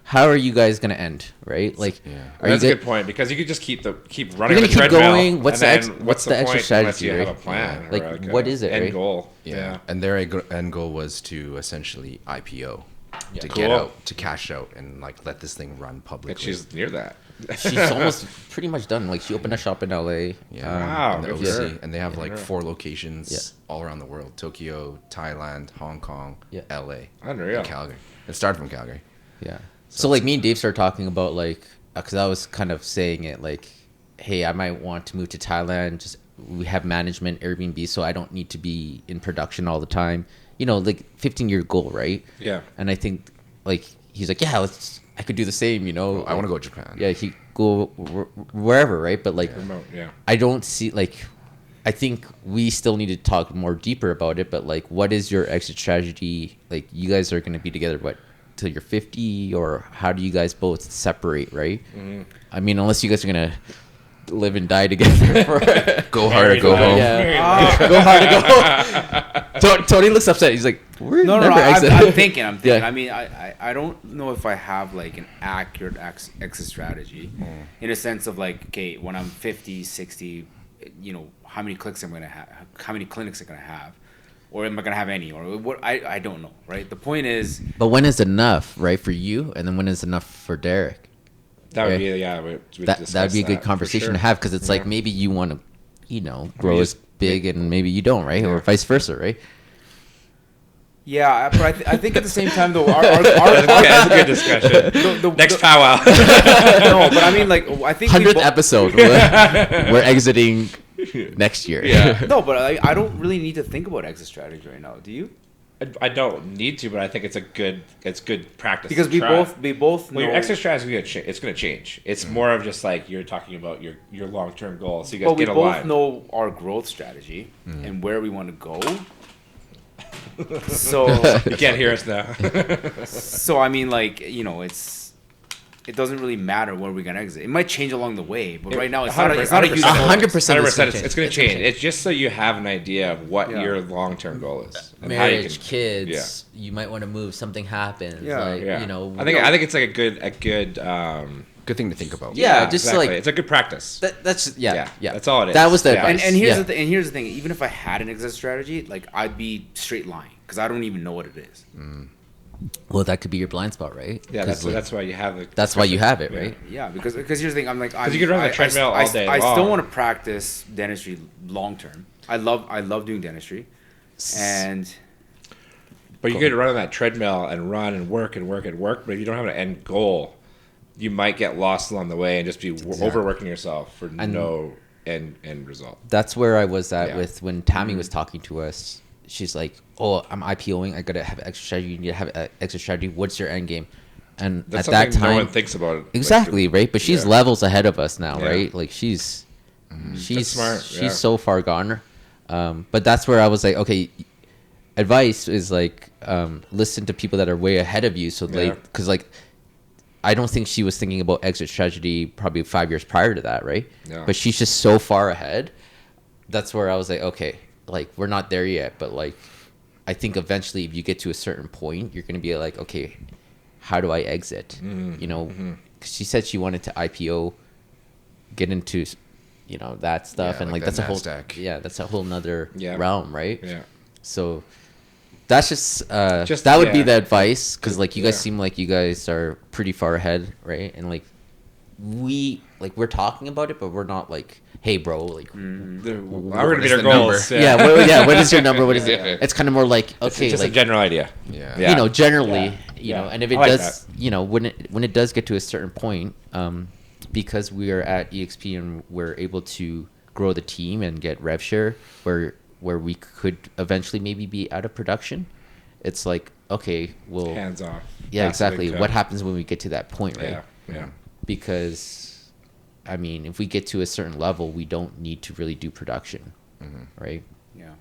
how are you guys gonna end, right? Like, are That's you a good point, because you could just keep running You're the gonna keep treadmill. going. What's the and then what's the extra point unless strategy? you have right? a plan? Like, or what is it? End Right? goal. Yeah. And their end goal was to essentially IPO, to Cool. get out, to cash out, and like let this thing run But publicly. she's near that. She's almost pretty much done. Like, she opened a shop in LA. Wow. in the good OC, for her. and they have like her. 4 locations Yeah. all around the world: Tokyo, Thailand, Hong Kong, Yeah. LA, Unreal. and Calgary. It started from Calgary. Yeah. So like me and Dave started talking about like, because I was kind of saying it like, hey, I might want to move to Thailand. Just we have management Airbnb, so I don't need to be in production all the time. You know, like 15-year goal, right? Yeah. And I think like he's like, yeah, I could do the same. You know, I want to go to Japan. Yeah, he go wherever, right? But like, Remote, yeah. I don't see like. I think we still need to talk more deeper about it. But like, what is your exit strategy? Like, you guys are going to be together what till you're 50, or how do you guys both separate? Right? I mean, unless you guys are gonna live and die together. Go hard or go home. Yeah. Go hard to go. Tony looks upset. He's like, we're No, never I'm exit. thinking. Yeah. I mean, I don't know if I have like an accurate exit strategy in a sense of like, okay, when I'm 50, 60, you know, how many clicks I'm going to have, how many clinics I'm going to have, or am I going to have any, or what? I don't know, right? The point is, But when is enough, right, for you, and then when is enough for Derek? That would Right. be, yeah. That'd be a good conversation to have, because it's like maybe you want to, you know, grow as big, and maybe you don't, right, or vice versa, right? yeah, but I think at the same time though, our That's a good discussion. Next powwow. no, but I mean like I think 100th episode, we're exiting next year. Yeah. No, but I don't really need to think about exit strategy right now. Do you? I don't need to, but I think it's good practice. Because to try. we both know. Well, your exit strategy it's going to change. It's more of just like you're talking about your long term goal, so you guys Well, we get both aligned. know our growth strategy and where we want to go. So You can't hear us now. so I mean, like, you know, it doesn't really matter where we're gonna exit. It might change along the way, but right now it's not a huge 100%. 100%. It's going to change. It's just so you have an idea of what Yeah. your long term goal is. And how you Marriage, can- kids, you might want to move. Something happens, Yeah. like Yeah. you know. I think it's like a good. Good thing to think about. Yeah, just exactly. like it's a good practice. that's Yeah, yeah. that's all it is. That was the Yeah. advice. and here's yeah. here's the thing. Even if I had an exit strategy, like I'd be straight lying because I don't even know what it is. Well, that could be your blind spot, right? Yeah, 'Cause, that's why you have it. that's why you have it, Yeah. right? Yeah, because here's the thing. I'm like, you could run the treadmill all day I still long. want to practice dentistry long term. I love doing dentistry, and But you could run on that treadmill and run and work and work and work. But if you don't have an end goal, you might get lost along the way and just be overworking yourself for no end result. That's where I was at Yeah. with when Tammy was talking to us. She's like, "Oh, I'm IPOing. I gotta have an extra strategy. You need to have an extra strategy. What's your end game?" And That's at that something time, no one thinks about it. exactly, right? But she's yeah. levels ahead of us now, Yeah. right? Like she's That's smart, she's yeah. so far gone. But that's where I was like, okay, advice is like listen to people that are way ahead of you. So Yeah. because like I don't think she was thinking about exit strategy probably 5 years prior to that, right? Yeah. But she's just so far ahead. That's where I was like, okay, like we're not there yet, but like I think eventually if you get to a certain point, you're gonna be like, okay, how do I exit? You know, 'cause she said she wanted to IPO, get into, you know, that stuff, Yeah, and like like that that's NASDAQ. that's a whole nother Yeah. realm, right? Yeah. So that's just Just- that would be yeah. the advice, because like you guys Yeah. seem like you guys are pretty far ahead, right? And like like we're talking about it, but we're not like, hey, bro, like. We're gonna What meet is our the goals. Yeah, what is your number? What is it? It's kind of more like, It's okay, just like a general idea. Yeah. Yeah. you know, generally, Yeah. you know, Yeah. and if it I like does, you know, when it does get to a certain point, because we are at EXP and we're able to grow the team and get rev share, where we could eventually maybe be out of production, it's like, okay, well, Hands off. yeah, That's a big exactly. cut. What happens when we get to that point, right? Yeah. Because, I mean, if we get to a certain level, we don't need to really do production, right? Yeah.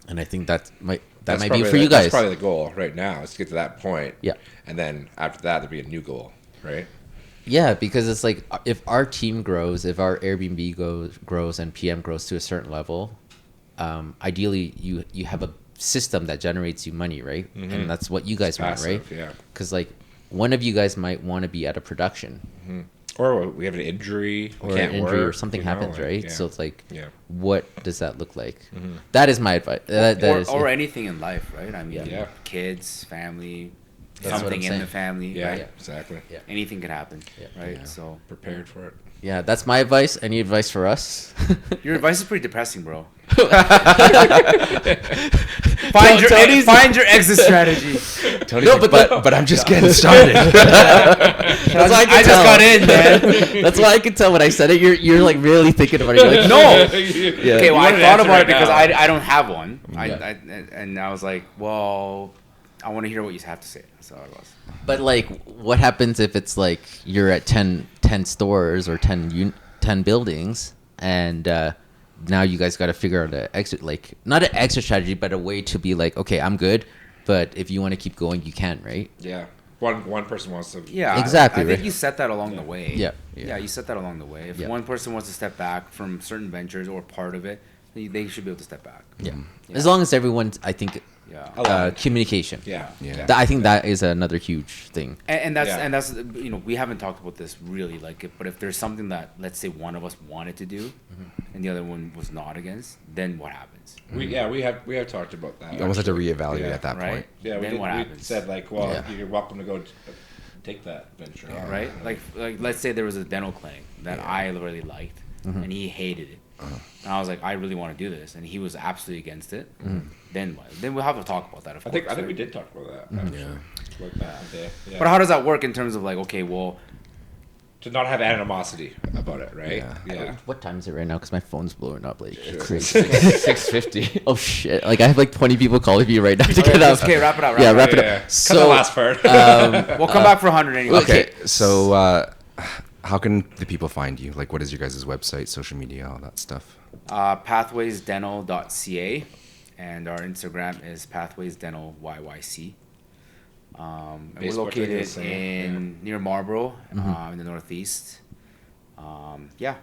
And I think that might be probably for you guys. That's probably the goal right now, is to get to that point. Yeah. And then after that, there'll be a new goal, right? Yeah, because it's like if our team grows, if our Airbnb grows and PM grows to a certain level, ideally you have a system that generates you money, right? And that's what you guys want, right? Passive, yeah. Because like one of you guys might want to be out of production, Or we have an injury, we or can't an injury, work, or something you know, happens, like, right? yeah. So it's like, Yeah. what does that look like? That is my advice. That is, Or anything in life, right? I mean, Yeah. kids, family, That's what something I'm in saying. the family, Yeah, right? exactly. Yeah. Anything could happen, right? Yeah. So Prepared for it. yeah, that's my advice. Any advice for us? your advice is pretty depressing, bro. Tony's- Find your exit strategy. Tony's like, but I'm just getting started. That's why I can I just tell. got in, man. That's why I can tell when I said it. You're like really thinking about it. You're like, No. Yeah. Okay, well, wanted I to thought answer about right it because now. I don't have one. Yeah. And I was like, well, I want to hear what you have to say. That's all it was. But like, what happens if it's like you're at 10 stores or 10 buildings, and now you guys got to figure out an exit, like not an exit strategy, but a way to be like, okay, I'm good, but if you want to keep going, you can, right? Yeah. One person wants to. Yeah, Exactly, I think right? you set that along the way. Yeah. Yeah, you set that along the way. If Yeah. one person wants to step back from certain ventures or part of it, they should be able to step back. Yeah. Yeah. As long as everyone's, I think, Yeah. communication. Yeah. Yeah. I think that is another huge thing. And that's Yeah. you know, we haven't talked about this really, like, but if there's something that, let's say, one of us wanted to do and the other one was not against, then what happens? We have talked about that. You almost have to actually. reevaluate Yeah. at that Right? point. Yeah, Then what we happens? said like, well, Yeah. you're welcome to go take that venture. on. Right? Like let's say there was a dental clinic that I really liked and he hated it. And I was like, I really want to do this, and he was absolutely against it. Then what? Then we'll have to talk about that. Of I course. think we right? did talk about that. Actually. Like back in the day. Yeah. But how does that work in terms of like, okay, well, to not have animosity about it, right? Yeah. Yeah. What time is it right now? Because my phone's blowing up like Sure. crazy. 6:50. Oh shit! Like I have like 20 people calling me right now to get up. okay, wrap it up. Yeah, wrap it Yeah. up. Cut So the last part. We'll come back for 100 anyway. Okay. Okay, so how can the people find you? Like, what is your guys' website, social media, all that stuff? Pathwaysdental.ca, and our Instagram is pathwaysdentalyyc. And we're Facebook, located the same, near Marlborough, in the northeast. Yeah.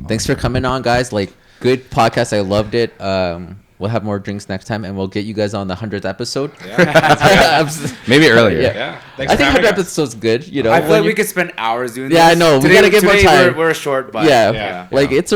Thanks for coming on, guys. Like, good podcast. I loved it. We'll have more drinks next time, and we'll get you guys on the 100th episode. Maybe earlier. Yeah. Yeah. Thanks I for think having 100 us. episode's good. You know, I feel when like we you- could spend hours doing Yeah, this. I know. We Today- gotta get more today time. We're short, but Yeah, Yeah. like it's